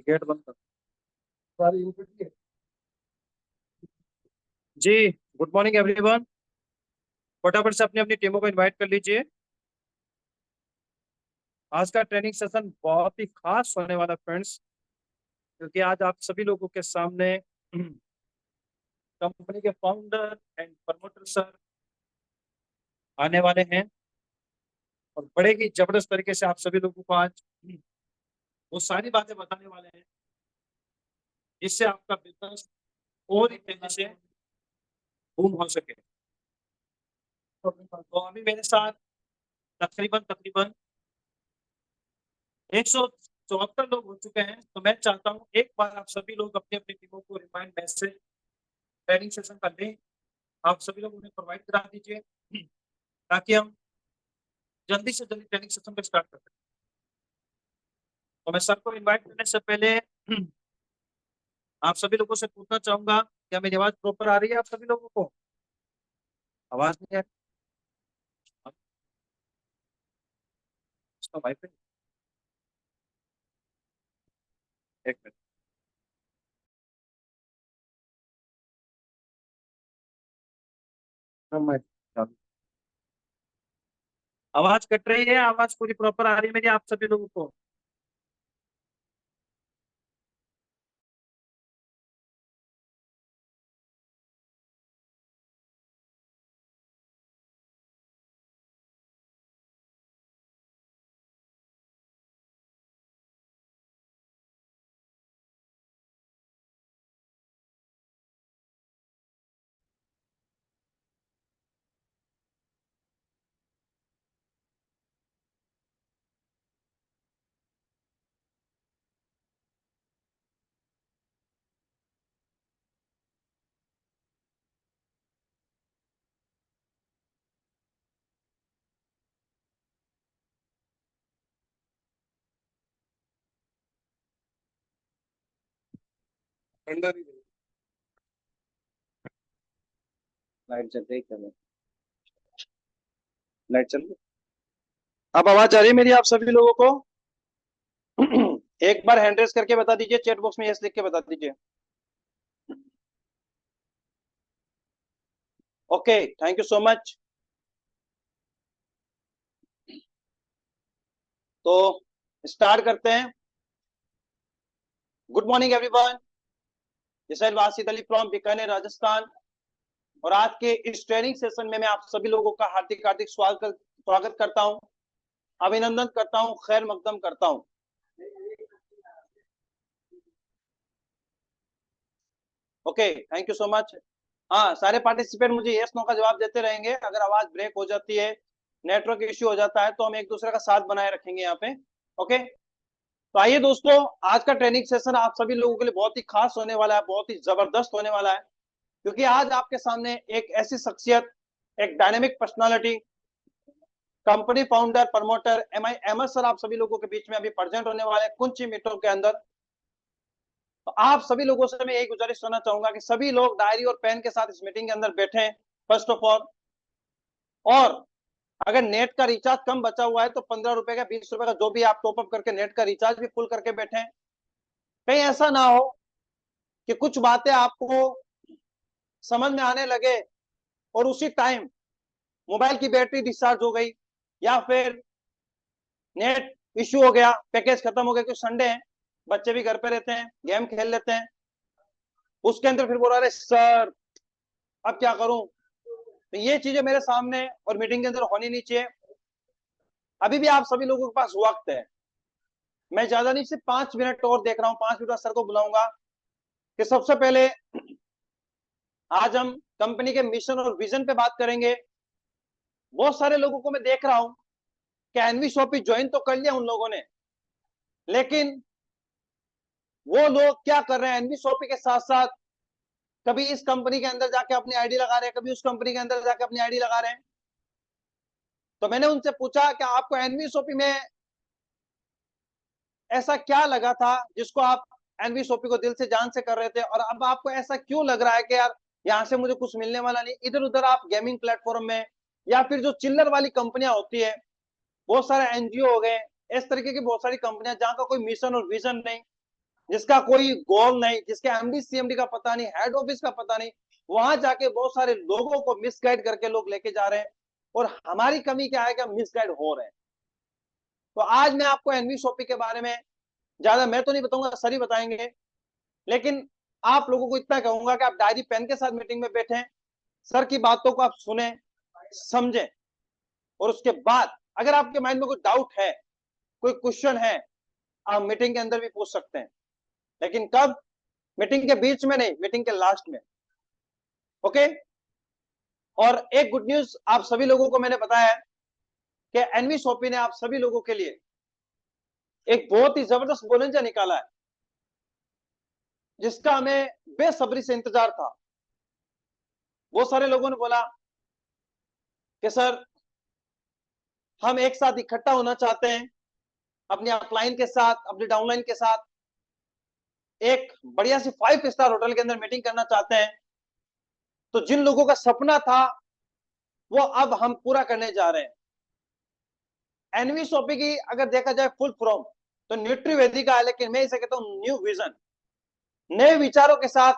Gate बंद कर। जी, good morning everyone. फटाफट से अपनी अपनी टीमों को इनवाइट कर लीजिए। आज का ट्रेनिंग सेशन बहुत ही खास होने वाला फ्रेंड्स, क्योंकि आज आप सभी लोगों के सामने कंपनी के फाउंडर एंड प्रमोटर सर आने वाले हैं और बड़े ही जबरदस्त तरीके से आप सभी लोगों को आज वो सारी बातें बताने वाले हैं जिससे आपका बिजनेस और ही तेजी से बूम हो सके। तो अभी मेरे साथ तकरीबन तकरीबन 174 लोग हो चुके हैं। तो मैं चाहता हूँ एक बार आप सभी लोग अपनी अपनी टीमों को रिमाइंड मैसेज ट्रेनिंग सेशन का लिंक आप सभी लोग उन्हें प्रोवाइड करा दीजिए, ताकि हम जल्दी से जल्दी ट्रेनिंग सेशन को स्टार्ट कर सकें। तो मैं सर को इनवाइट करने से पहले आप सभी लोगों से पूछना चाहूंगा, क्या मेरी आवाज प्रॉपर आ रही है आप सभी लोगों को? आवाज नहीं आ रही? इसका वाईफाई एक मिनट। हाँ, आवाज कट रही है, आवाज पूरी प्रॉपर आ रही है मेरी आप सभी लोगों को? लाइट चल रही है, लाइट चल रही। अब आवाज आ रही है मेरी आप सभी लोगों को? एक बार हैंड रेस करके बता दीजिए, चैट बॉक्स में यस लिख के बता दीजिए। Okay, thank you so much. तो स्टार्ट करते हैं। Good morning everyone, this is Wasid Ali from Bikaner Rajasthan. और आज के इस ट्रेनिंग सेशन में मैं आप सभी लोगों का हार्दिक हार्दिक स्वागत करता हूं, अभिनंदन करता हूं, खैर मकदम करता हूं। Okay, thank you so much. हाँ, सारे पार्टिसिपेंट मुझे यस नो का जवाब देते रहेंगे। अगर आवाज ब्रेक हो जाती है, नेटवर्क इश्यू हो जाता है, तो हम एक दूसरे का साथ बनाए रखेंगे यहाँ पे। ओके, तो आइए दोस्तों, आज का ट्रेनिंग सेशन आप सभी लोगों के लिए बहुत ही खास होने वाला है, बहुत ही जबरदस्त होने वाला है। क्योंकि आज आपके सामने एक ऐसी शख्सियत, एक dynamic personality, company founder promoter M I Ahmed sir आप सभी लोगों के बीच में अभी प्रेजेंट होने वाले हैं कुछ ही मिनटों के अंदर। तो आप सभी लोगों से मैं यही गुजारिश करना चाहूंगा कि सभी लोग डायरी और पेन के साथ इस मीटिंग के अंदर बैठे, फर्स्ट ऑफ ऑल। और अगर नेट का रिचार्ज कम बचा हुआ है तो 15 रुपए का, 20 रुपए का, जो भी आप टॉपअप करके नेट का रिचार्ज भी फुल करके बैठे। कहीं ऐसा ना हो कि कुछ बातें आपको समझ में आने लगे और उसी टाइम मोबाइल की बैटरी डिस्चार्ज हो गई, या फिर नेट इश्यू हो गया, पैकेज खत्म हो गया। क्योंकि संडे है, बच्चे भी घर पे रहते हैं, गेम खेल लेते हैं, उसके अंदर फिर बोल रहा है सर अब क्या करूं। तो ये चीजें मेरे सामने और मीटिंग के अंदर होनी नहीं चाहिए। अभी भी आप सभी लोगों के पास वक्त है। मैं ज्यादा नहीं, सिर्फ 5 मिनट और देख रहा हूँ, 5 मिनट सर को बुलाऊंगा कि सबसे पहले आज हम कंपनी के मिशन और विजन पे बात करेंगे। बहुत सारे लोगों को मैं देख रहा हूँ कि एनवी शॉपी ज्वाइन तो कर लिया उन लोगों ने, लेकिन वो लोग क्या कर रहे हैं, एनवी शॉपी के साथ साथ कभी इस कंपनी के अंदर जाके अपनी आईडी लगा रहे हैं, कभी उस कंपनी के अंदर जाके अपनी आईडी लगा रहे हैं। तो मैंने उनसे पूछा कि आपको एनवीएसओपी में ऐसा क्या लगा था जिसको आप एनवीएसओपी को दिल से जान से कर रहे थे, और अब आपको ऐसा क्यों लग रहा है कि यार यहाँ से मुझे कुछ मिलने वाला नहीं। इधर उधर आप गेमिंग प्लेटफॉर्म में या फिर जो चिल्लर वाली कंपनियां होती है, बहुत सारे एनजीओ हो गए, इस तरीके की बहुत सारी कंपनियां जहां का कोई मिशन और विजन नहीं, जिसका कोई गोल नहीं, जिसके एमडी सीएमडी का पता नहीं, हेड ऑफिस का पता नहीं, वहां जाके बहुत सारे लोगों को मिसगाइड करके लोग लेके जा रहे हैं। और हमारी कमी क्या है कि हम मिसगाइड हो रहे हैं। तो आज मैं आपको एनवीएसओपी के बारे में ज्यादा मैं तो नहीं बताऊंगा, सर ही बताएंगे, लेकिन आप लोगों को इतना कहूंगा कि आप डायरी पेन के साथ मीटिंग में बैठे, सर की बातों को आप सुने, समझें, और उसके बाद अगर आपके माइंड में कोई डाउट है, कोई क्वेश्चन है, आप मीटिंग के अंदर भी पूछ सकते हैं, लेकिन कब? मीटिंग के बीच में नहीं, मीटिंग के लास्ट में। ओके। और एक गुड न्यूज आप सभी लोगों को मैंने बताया कि एनवीएसओपी ने आप सभी लोगों के लिए एक बहुत ही जबरदस्त बोनंजा निकाला है, जिसका हमें बेसब्री से इंतजार था। बहुत सारे लोगों ने बोला कि सर हम एक साथ इकट्ठा होना चाहते हैं, अपनी अपलाइन के साथ, अपनी डाउनलाइन के साथ एक बढ़िया सी 5 स्टार होटल के अंदर मीटिंग करना चाहते हैं। तो जिन लोगों का सपना था वो अब हम पूरा करने जा रहे हैं। एनवीएसओपी की अगर देखा जाए फुल फॉर्म तो न्यूट्रीवेदी का है, लेकिन मैं इसे कहता हूं न्यू विजन, नए विचारों के साथ,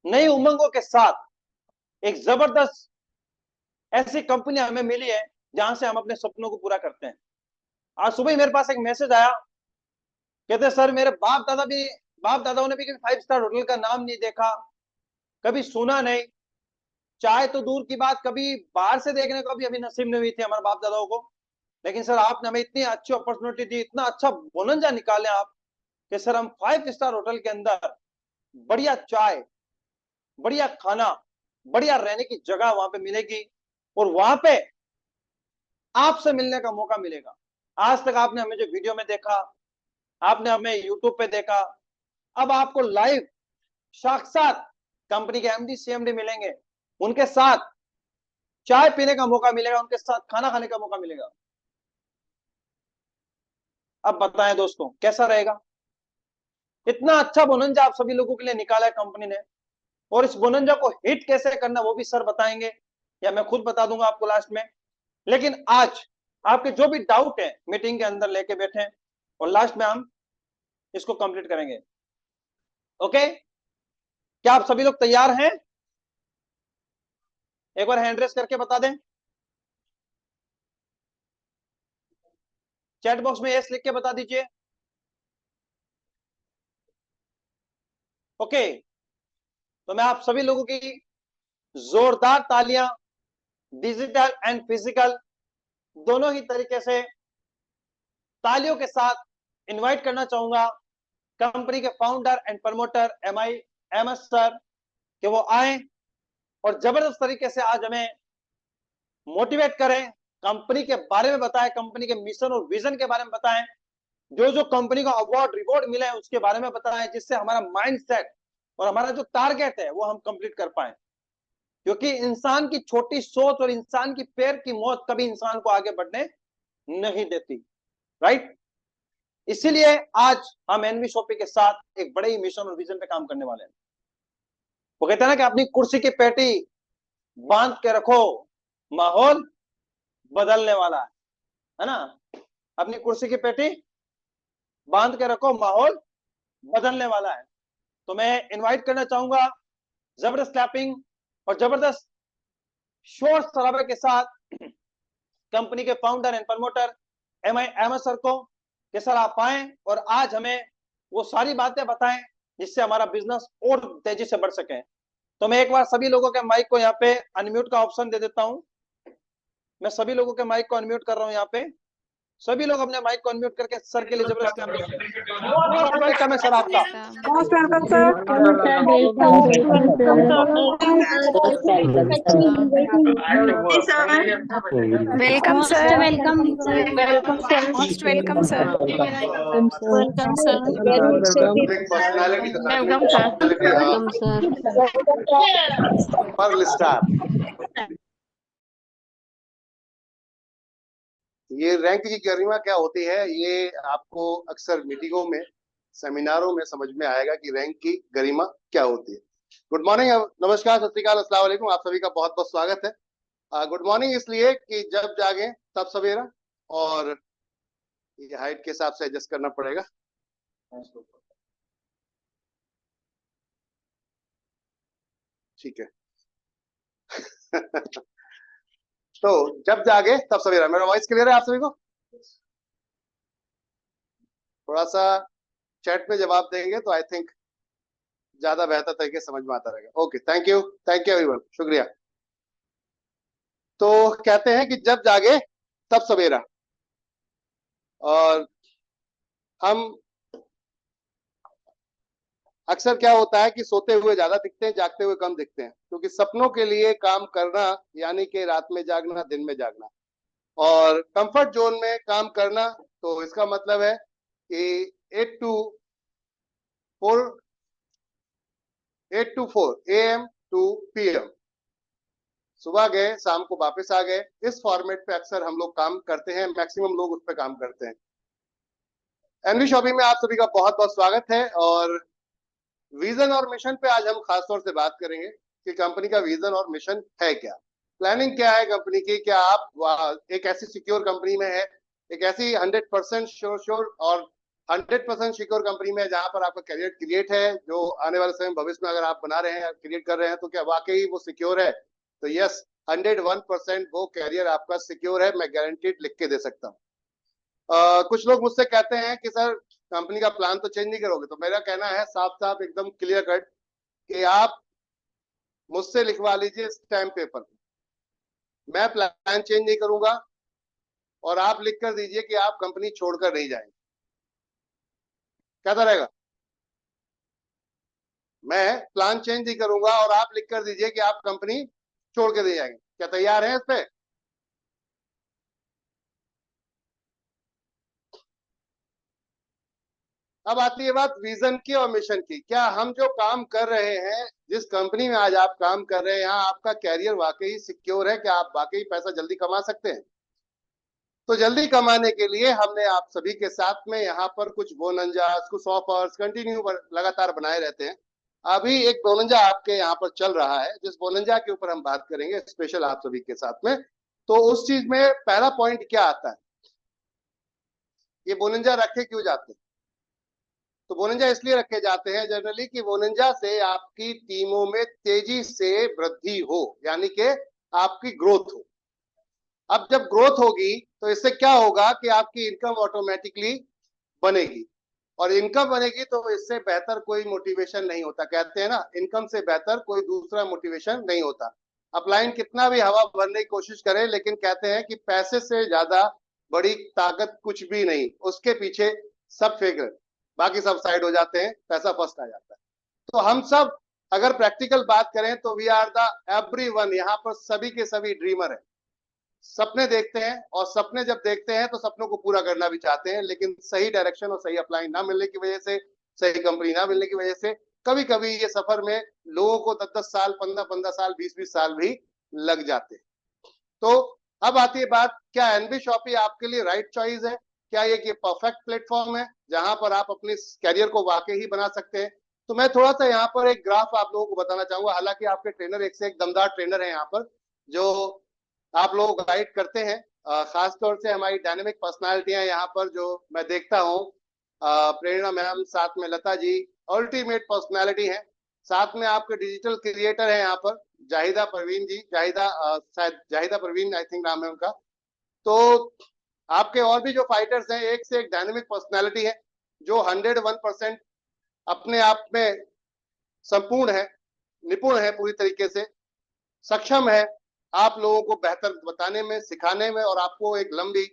नई उमंगों के साथ एक जबरदस्त ऐसी कंपनी हमें मिली है जहां से हम अपने सपनों को पूरा करते हैं। आज सुबह ही मेरे पास एक मैसेज आया, कहते सर मेरे बाप दादाओं ने भी 5 स्टार होटल का नाम नहीं देखा, कभी सुना नहीं, चाहे तो दूर की बात कभी बाहर से देखने को भी अभी नसीब नहीं हुई थी हमारे बाप दादाओं को, लेकिन सर आपने हमें इतनी अच्छी अपॉर्चुनिटी दी, इतना अच्छा बोनंजा निकाले आप कि सर हम 5 स्टार होटल के अंदर बढ़िया चाय, बढ़िया खाना, बढ़िया रहने की जगह वहां पे मिलेगी, और वहां पे आपसे मिलने का मौका मिलेगा। आज तक आपने हमें जो वीडियो में देखा, आपने हमें यूट्यूब पे देखा, अब आपको लाइव साक्षात कंपनी के एमडी सीएमडी मिलेंगे, उनके साथ चाय पीने का मौका मिलेगा, उनके साथ खाना खाने का मौका मिलेगा। अब बताएं दोस्तों कैसा रहेगा? इतना अच्छा बोनंजा आप सभी लोगों के लिए निकाला है कंपनी ने, और इस बोनंजा को हिट कैसे करना वो भी सर बताएंगे, या मैं खुद बता दूंगा आपको लास्ट में। लेकिन आज आपके जो भी डाउट है मीटिंग के अंदर लेके बैठे, और लास्ट में हम इसको कंप्लीट करेंगे। ओके, क्या आप सभी लोग तैयार हैं? एक बार हैंड रेस करके बता दें, चैट बॉक्स में यस लिख के बता दीजिए। ओके, तो मैं आप सभी लोगों की जोरदार तालियां डिजिटल एंड फिजिकल दोनों ही तरीके से तालियों के साथ इनवाइट करना चाहूंगा कंपनी के founder and promoter MS sir, कि वो आए और जबरदस्त तरीके से आज हमें मोटिवेट करें, कंपनी के बारे में बताएं, कंपनी के मिशन और विजन के बारे में बताएं, जो जो कंपनी को अवार्ड रिवॉर्ड मिले हैं उसके बारे में बताएं, जिससे हमारा माइंड सेट और हमारा जो टारगेट है वो हम कंप्लीट कर पाए। क्योंकि इंसान की छोटी सोच और इंसान की पैर की मौत कभी इंसान को आगे बढ़ने नहीं देती, राइट? इसीलिए आज हम एनवीएसओपी के साथ एक बड़े ही मिशन और विजन पे काम करने वाले हैं। वो कहते हैं ना कि अपनी कुर्सी की पेटी बांध के रखो, माहौल बदलने वाला है ना? अपनी कुर्सी की पेटी बांध के रखो, माहौल बदलने वाला है। तो मैं इनवाइट करना चाहूंगा जबरदस्त क्लैपिंग और जबरदस्त शोर शराबे के साथ कंपनी के founder and promoter MS sir को, कि सर आप आए और आज हमें वो सारी बातें बताएं जिससे हमारा बिजनेस और तेजी से बढ़ सके। तो मैं एक बार सभी लोगों के माइक को यहाँ पे अनम्यूट का ऑप्शन दे देता हूं। मैं सभी लोगों के माइक को अनम्यूट कर रहा हूं यहाँ पे। सभी लोग अपने माइक को अनम्यूट करके सर के लिए जबरदस्ती मोस्ट वेलकम है सर आपका। Most welcome sir. Welcome sir. Welcome welcome sir. Most welcome sir. Welcome sir. Personality welcome sir. Welcome sir. पर स्टार। ये रैंक की गरिमा क्या होती है, ये आपको अक्सर मीटिंगों में, सेमिनारों में समझ में आएगा कि रैंक की गरिमा क्या होती है। गुड मॉर्निंग, नमस्कार, सत श्री अकाल, अस्सलाम वालेकुम। आप सभी का बहुत बहुत स्वागत है। गुड मॉर्निंग इसलिए कि जब जागे तब सवेरा, और ये हाइट के हिसाब से एडजस्ट करना पड़ेगा। ठीक है। तो जब जागे तब सवेरा, मेरा वॉइस क्लियर है आप सभी को? थोड़ा सा चैट में जवाब देंगे तो आई थिंक ज्यादा बेहतर तरीके समझ में आता रहेगा। ओके, थैंक यू एवरीवन, शुक्रिया। तो कहते हैं कि जब जागे तब सवेरा, और हम अक्सर क्या होता है कि सोते हुए ज्यादा दिखते हैं, जागते हुए कम दिखते हैं, क्योंकि सपनों के लिए काम करना यानी कि रात में जागना, दिन में जागना, और कंफर्ट जोन में काम करना, तो इसका मतलब है कि 8 to 4 AM to PM, सुबह गए शाम को वापस आ गए, इस फॉर्मेट पे अक्सर हम लोग काम करते हैं, मैक्सिमम लोग उस पर काम करते हैं। एनवी शॉपिंग में आप सभी का बहुत बहुत स्वागत है, और विजन और मिशन पे आज हम खास तौर से बात करेंगे कि कंपनी का विजन और मिशन है क्या, प्लानिंग क्या है कंपनी की, क्या आप एक ऐसी सिक्योर कंपनी में है, एक ऐसी 100% श्योर और 100% सिक्योर कंपनी में जहां पर आपका करियर क्रिएट है, जो आने वाले समय भविष्य में अगर आप बना रहे हैं, क्रिएट कर रहे हैं, तो क्या वाकई वो सिक्योर है? तो यस, 101% वो करियर आपका सिक्योर है, मैं गारंटीड लिख के दे सकता हूँ। कुछ लोग मुझसे कहते हैं कि सर कंपनी का प्लान तो चेंज नहीं करोगे, तो मेरा कहना है साफ साफ एकदम क्लियर कट कि आप मुझसे लिखवा लीजिए स्टैम्प पेपर, मैं प्लान चेंज नहीं करूंगा, और आप लिख कर दीजिए कि आप कंपनी छोड़कर नहीं जाएंगे। कैसा रहेगा? मैं प्लान चेंज नहीं करूंगा और आप लिख कर दीजिए कि आप कंपनी छोड़ के नहीं जाएंगे। क्या तैयार हैं इस पे? अब आती है बात विजन की और मिशन की। क्या हम जो काम कर रहे हैं, जिस कंपनी में आज आप काम कर रहे हैं, यहाँ आपका कैरियर वाकई सिक्योर है? क्या आप वाकई पैसा जल्दी कमा सकते हैं? तो जल्दी कमाने के लिए हमने आप सभी के साथ में यहाँ पर कुछ बोनंजास, कुछ ऑफर्स कंटिन्यू लगातार बनाए रहते हैं। अभी एक बोनंजा आपके यहाँ पर चल रहा है, जिस बोनंजा के ऊपर हम बात करेंगे स्पेशल आप सभी के साथ में। तो उस चीज में पहला पॉइंट क्या आता है, ये बोनंजा रखे क्यों जाते हैं? तो बोनंजा इसलिए रखे जाते हैं जनरली कि बोनंजा से आपकी टीमों में तेजी से वृद्धि हो, यानी कि आपकी ग्रोथ हो। अब जब ग्रोथ होगी तो इससे क्या होगा कि आपकी इनकम ऑटोमेटिकली बनेगी, और इनकम बनेगी तो इससे बेहतर कोई मोटिवेशन नहीं होता। कहते हैं ना, इनकम से बेहतर कोई दूसरा मोटिवेशन नहीं होता। अपलाइन कितना भी हवा भरने की कोशिश करे, लेकिन कहते हैं कि पैसे से ज्यादा बड़ी ताकत कुछ भी नहीं, उसके पीछे सब फेंक रहे, बाकी सब साइड हो जाते हैं, पैसा फर्स्ट आ जाता है। तो हम सब अगर प्रैक्टिकल बात करें तो वी आर द एवरीवन, यहाँ पर सभी के सभी ड्रीमर है, सपने देखते हैं, और सपने जब देखते हैं तो सपनों को पूरा करना भी चाहते हैं, लेकिन सही डायरेक्शन और सही अप्लाई ना मिलने की वजह से, सही कंपनी ना मिलने की वजह से कभी कभी ये सफर में लोगों को 10-10 साल, 15-15 साल, 20-20 साल भी लग जाते हैं। तो अब आती है बात, क्या एनबी शॉपी आपके लिए राइट चॉइस है? क्या ये परफेक्ट प्लेटफॉर्म है जहां पर आप अपने कैरियर को वाकई ही बना सकते हैं? तो मैं थोड़ा सा यहाँ पर एक ग्राफ आप लोगों को बताना चाहूंगा। हालांकि आपके ट्रेनर एक से एक दमदार ट्रेनर है यहाँ पर, जो आप लोग गाइड करते हैं। खास तौर से हमारी डायनेमिक पर्सनालिटियां यहाँ पर जो मैं देखता हूँ, प्रेरणा मैम, साथ में लता जी, अल्टीमेट पर्सनालिटी है। साथ में आपके डिजिटल क्रिएटर है यहाँ पर जाहिदा परवीन जी, शायद जाहिदा परवीन आई थिंक नाम है उनका। तो आपके और भी जो फाइटर्स हैं, एक से एक डायनेमिक पर्सनालिटी है, जो 101% अपने आप में संपूर्ण है, निपुण है, पूरी तरीके से सक्षम है आप लोगों को बेहतर बताने में, सिखाने में, और आपको एक लंबी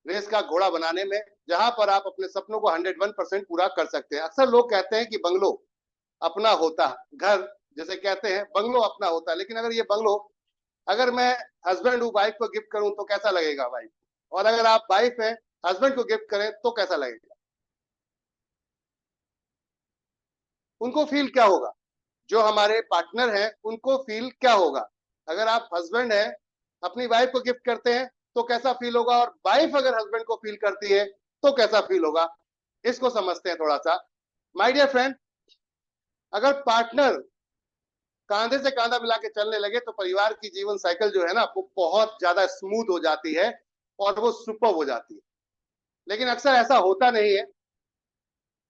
रेस का घोड़ा बनाने में, जहां पर आप अपने सपनों को 101% पूरा कर सकते हैं। अक्सर लोग कहते हैं कि बंगलो अपना होता, घर जैसे कहते हैं बंगलो अपना होता है, लेकिन अगर ये बंगलो अगर मैं हस्बैंड हूँ वाइफ को गिफ्ट करूं तो कैसा लगेगा वाइफ, और अगर आप वाइफ हैं हस्बैंड को गिफ्ट करें तो कैसा लगेगा, उनको फील क्या होगा, जो हमारे पार्टनर हैं उनको फील क्या होगा। अगर आप हस्बैंड हैं अपनी वाइफ को गिफ्ट करते हैं तो कैसा फील होगा, और वाइफ अगर हस्बैंड को फील करती है तो कैसा फील होगा, इसको समझते हैं थोड़ा सा। माय डियर फ्रेंड, अगर पार्टनर कांधे से कांधा मिला के चलने लगे तो परिवार की जीवन साइकिल जो है ना वो बहुत ज्यादा स्मूथ हो जाती है और वो सुपर हो जाती है। लेकिन अक्सर ऐसा होता नहीं है।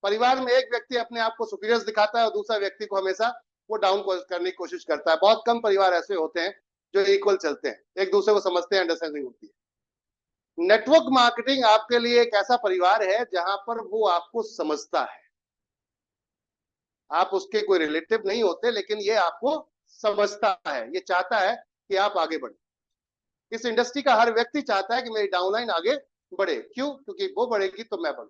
परिवार में एक व्यक्ति अपने आप को सुपीरियर दिखाता है और दूसरा व्यक्ति को हमेशा वो डाउन करने की कोशिश करता है। बहुत कम परिवार ऐसे होते हैं जो इक्वल चलते हैं, एक दूसरे को समझते हैं, अंडरस्टैंडिंग होती है। नेटवर्क मार्केटिंग आपके लिए एक ऐसा परिवार है जहां पर वो आपको समझता है। आप उसके कोई रिलेटिव नहीं होते, लेकिन ये आपको समझता है, ये चाहता है कि आप आगे बढ़े। इस इंडस्ट्री का हर व्यक्ति चाहता है कि मेरी डाउनलाइन आगे बढ़े। क्यों? क्योंकि वो बढ़ेगी तो मैं बढ़ूं।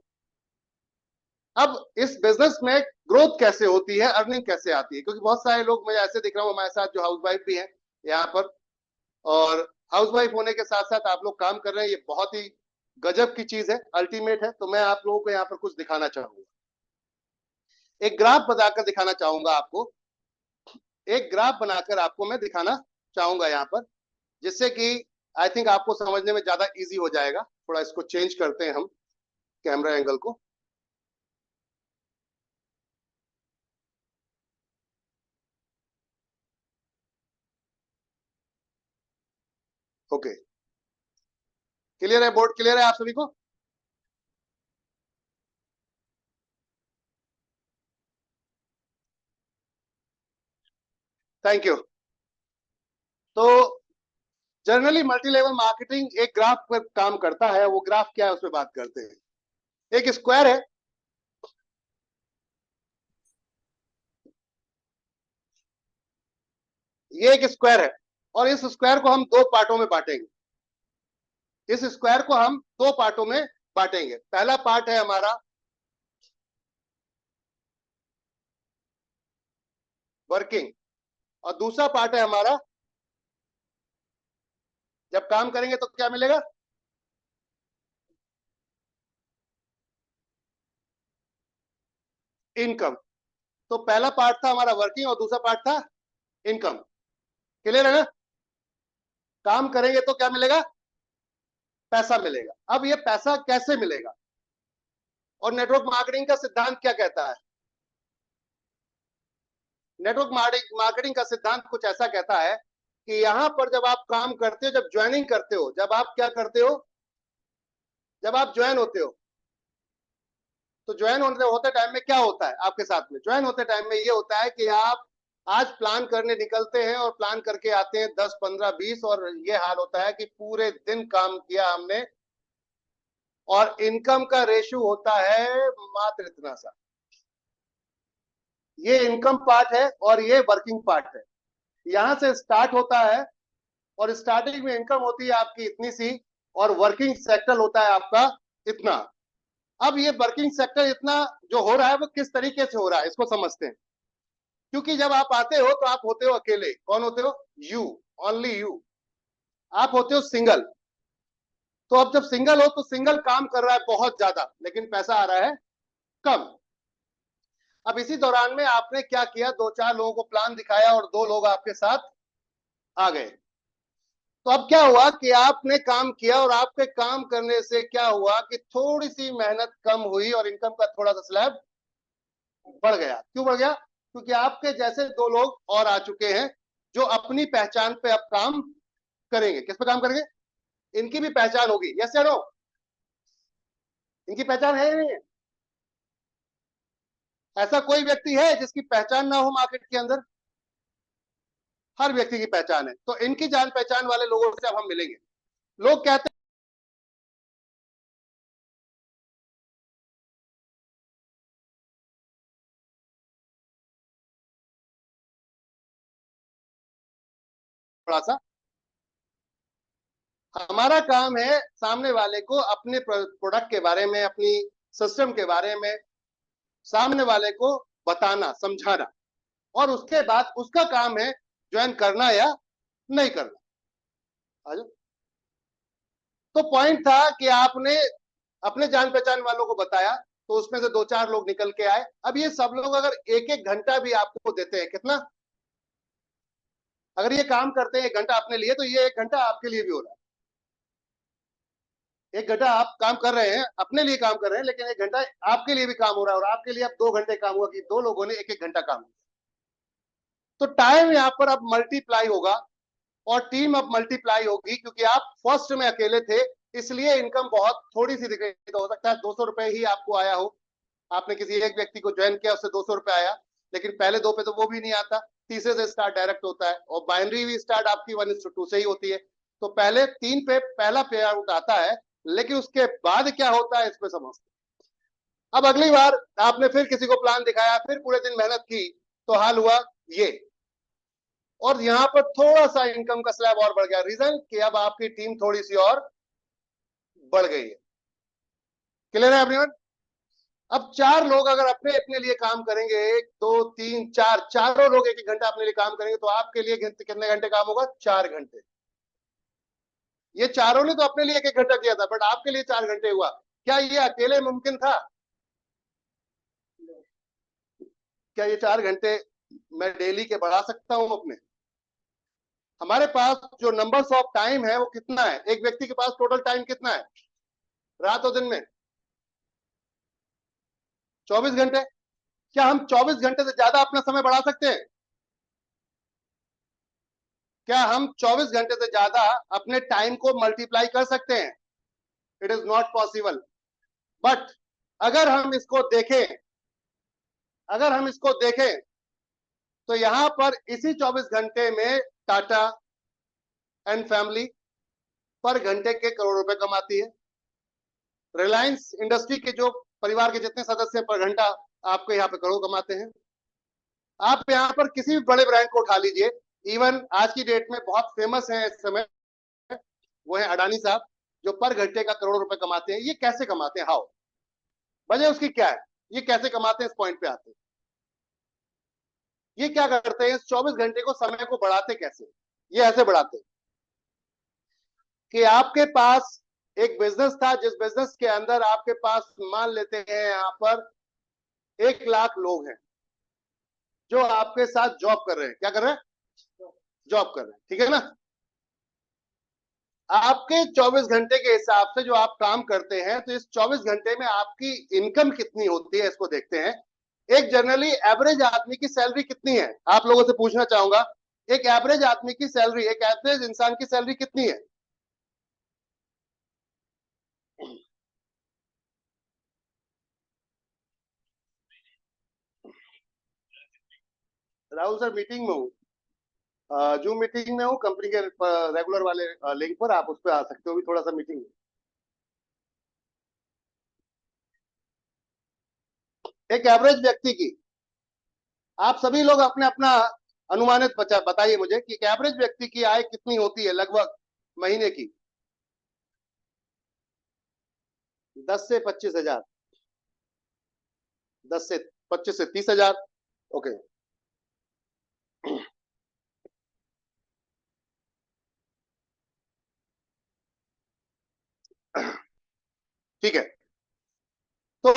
अब इस बिजनेस में ग्रोथ कैसे होती है, अर्निंग कैसे आती है, क्योंकि बहुत सारे लोग मुझे ऐसे दिख रहा हूँ हमारे साथ जो हाउस वाइफ भी हैं यहाँ पर, और हाउस वाइफ होने के साथ साथ आप लोग काम कर रहे हैं, ये बहुत ही गजब की चीज है, अल्टीमेट है। तो मैं आप लोगों को यहाँ पर कुछ दिखाना चाहूंगा, एक ग्राफ बनाकर दिखाना चाहूंगा आपको, एक ग्राफ बनाकर आपको मैं दिखाना चाहूंगा यहाँ पर, जिससे कि आई थिंक आपको समझने में ज्यादा इजी हो जाएगा। थोड़ा इसको चेंज करते हैं हम कैमरा एंगल को। ओके, क्लियर है? बोर्ड क्लियर है आप सभी को? Thank you. तो जनरली मल्टी लेवल मार्केटिंग एक ग्राफ पर काम करता है। वो ग्राफ क्या है उस पर बात करते हैं। एक स्क्वायर है, ये एक स्क्वायर है, और इस स्क्वायर को हम दो पार्टों में बांटेंगे। इस स्क्वायर को हम दो पार्टों में बांटेंगे। पहला पार्ट है हमारा वर्किंग, और दूसरा पार्ट है हमारा जब काम करेंगे तो क्या मिलेगा, इनकम। तो पहला पार्ट था हमारा वर्किंग और दूसरा पार्ट था इनकम। क्लियर है ना? काम करेंगे तो क्या मिलेगा, पैसा मिलेगा। अब ये पैसा कैसे मिलेगा, और नेटवर्क मार्केटिंग का सिद्धांत क्या कहता है? नेटवर्क मार्केटिंग का सिद्धांत कुछ ऐसा कहता है कि यहां पर जब आप काम करते हो, जब ज्वाइनिंग करते हो, जब आप क्या करते हो, जब आप ज्वाइन होते हो, तो ज्वाइन होते टाइम में क्या होता है आपके साथ में? ज्वाइन होते टाइम में ये होता है कि आप आज प्लान करने निकलते हैं और प्लान करके आते हैं 10, 15, 20, और ये हाल होता है कि पूरे दिन काम किया हमने और इनकम का रेशियो होता है मात्र इतना सा। ये इनकम पार्ट है और ये वर्किंग पार्ट है। यहां से स्टार्ट होता है और स्टार्टिंग में इनकम होती है आपकी इतनी सी, और वर्किंग सेक्टर होता है आपका इतना। अब ये वर्किंग सेक्टर इतना जो हो रहा है वो किस तरीके से हो रहा है इसको समझते हैं। क्योंकि जब आप आते हो तो आप होते हो अकेले। कौन होते हो? You, only you. आप होते हो सिंगल। तो अब जब सिंगल हो तो सिंगल काम कर रहा है बहुत ज्यादा, लेकिन पैसा आ रहा है कम। अब इसी दौरान में आपने क्या किया, दो चार लोगों को प्लान दिखाया और दो लोग आपके साथ आ गए। तो अब क्या हुआ कि आपने काम किया और आपके काम करने से क्या हुआ कि थोड़ी सी मेहनत कम हुई और इनकम का थोड़ा सा स्लैब बढ़ गया। क्यों बढ़ गया? क्योंकि आपके जैसे दो लोग और आ चुके हैं जो अपनी पहचान पे अब काम करेंगे। किस पे काम करेंगे? इनकी भी पहचान होगी। यस या नो? इनकी पहचान है या नहीं है? ऐसा कोई व्यक्ति है जिसकी पहचान ना हो मार्केट के अंदर? हर व्यक्ति की पहचान है। तो इनकी जान पहचान वाले लोगों से अब हम मिलेंगे। लोग कहते थोड़ा सा हमारा काम है सामने वाले को अपने प्रोडक्ट के बारे में, अपनी सिस्टम के बारे में सामने वाले को बताना, समझाना, और उसके बाद उसका काम है ज्वाइन करना या नहीं करना। तो पॉइंट था कि आपने अपने जान पहचान वालों को बताया, तो उसमें से 2-4 लोग निकल के आए। अब ये सब लोग अगर 1-1 घंटा भी आपको देते हैं, कितना, अगर ये काम करते हैं 1 घंटा अपने लिए, तो ये 1 घंटा आपके लिए भी हो रहा है। 1 घंटा आप काम कर रहे हैं, अपने लिए काम कर रहे हैं, लेकिन 1 घंटा आपके लिए भी काम हो रहा है, और आपके लिए अब 2 घंटे काम हुआ कि 2 लोगों ने 1-1 घंटा काम किया। तो टाइम यहाँ पर अब मल्टीप्लाई होगा और टीम अब मल्टीप्लाई होगी, क्योंकि आप फर्स्ट में अकेले थे, इसलिए इनकम बहुत थोड़ी सी दिख रही। तो हो सकता है 200 रुपए ही आपको आया हो, आपने किसी एक व्यक्ति को ज्वाइन किया, उससे 200 रुपए आया, लेकिन पहले 2 पे तो वो भी नहीं आता, तीसरे से स्टार्ट डायरेक्ट होता है, और बाइनरी भी स्टार्ट आपकी 1:2 से ही होती है। तो पहले 3 पे पहला पे आउट आता है, लेकिन उसके बाद क्या होता है इसमें समझते। अब अगली बार आपने फिर किसी को प्लान दिखाया, फिर पूरे दिन मेहनत की, तो हाल हुआ ये, और यहाँ पर थोड़ा सा इनकम का स्लैब और बढ़ गया। रीजन कि अब आपकी टीम थोड़ी सी और बढ़ गई है। क्लियर है एवरीवन? अब 4 लोग अगर अपने अपने लिए काम करेंगे, 1 2 3 4, चारों लोग 1-1 घंटा अपने लिए काम करेंगे, तो आपके लिए कितने घंटे काम होगा? 4 घंटे। ये चारों ने तो अपने लिए 1-1 घंटा किया था, बट आपके लिए 4 घंटे हुआ। क्या ये अकेले मुमकिन था? क्या ये 4 घंटे मैं डेली के बढ़ा सकता हूं अपने? हमारे पास जो नंबर्स ऑफ टाइम है वो कितना है? एक व्यक्ति के पास टोटल टाइम कितना है रात और दिन में? 24 घंटे। क्या हम 24 घंटे से ज्यादा अपना समय बढ़ा सकते हैं? क्या हम 24 घंटे से ज्यादा अपने टाइम को मल्टीप्लाई कर सकते हैं? It is not possible. But अगर हम इसको देखें, अगर हम इसको देखें, तो यहां पर इसी 24 घंटे में टाटा एंड फैमिली पर घंटे के करोड़ रुपए कमाती है। रिलायंस इंडस्ट्री के जो परिवार के जितने सदस्य पर घंटा आपके यहाँ पे करोड़ कमाते हैं। आप यहाँ पर किसी भी बड़े ब्रांड को उठा लीजिए, इवन आज की डेट में बहुत फेमस है इस समय, वो है अडानी साहब, जो पर घंटे का करोड़ रुपए कमाते हैं। ये कैसे कमाते हैं? हाउ? वजह उसकी क्या है? ये कैसे कमाते हैं, इस पॉइंट पे आते हैं। ये क्या करते हैं, इस 24 घंटे को, समय को बढ़ाते कैसे? ये ऐसे बढ़ाते कि आपके पास एक बिजनेस था, जिस बिजनेस के अंदर आपके पास, मान लेते हैं यहाँ पर 1 लाख लोग हैं जो आपके साथ जॉब कर रहे हैं। क्या कर रहे हैं? जॉब कर रहे हैं, ठीक है ना? आपके 24 घंटे के हिसाब से जो आप काम करते हैं, तो इस 24 घंटे में आपकी इनकम कितनी होती है, इसको देखते हैं। एक जनरली एवरेज आदमी की सैलरी कितनी है? आप लोगों से पूछना चाहूंगा, एक एवरेज आदमी की सैलरी, एक एवरेज इंसान की सैलरी कितनी है? राहुल सर, मीटिंग में हूँ, जूम मीटिंग में हूँ, कंपनी के रेगुलर वाले लिंक पर, आप उस पर आ सकते हो भी, थोड़ा सा मीटिंग। एक एवरेज व्यक्ति की, आप सभी लोग अपने अपना अनुमानित बताइए मुझे कि एक एवरेज व्यक्ति की आय कितनी होती है लगभग महीने की? 10 से 25 हजार, 10 से 25 से 30 हजार। ओके, ठीक है। तो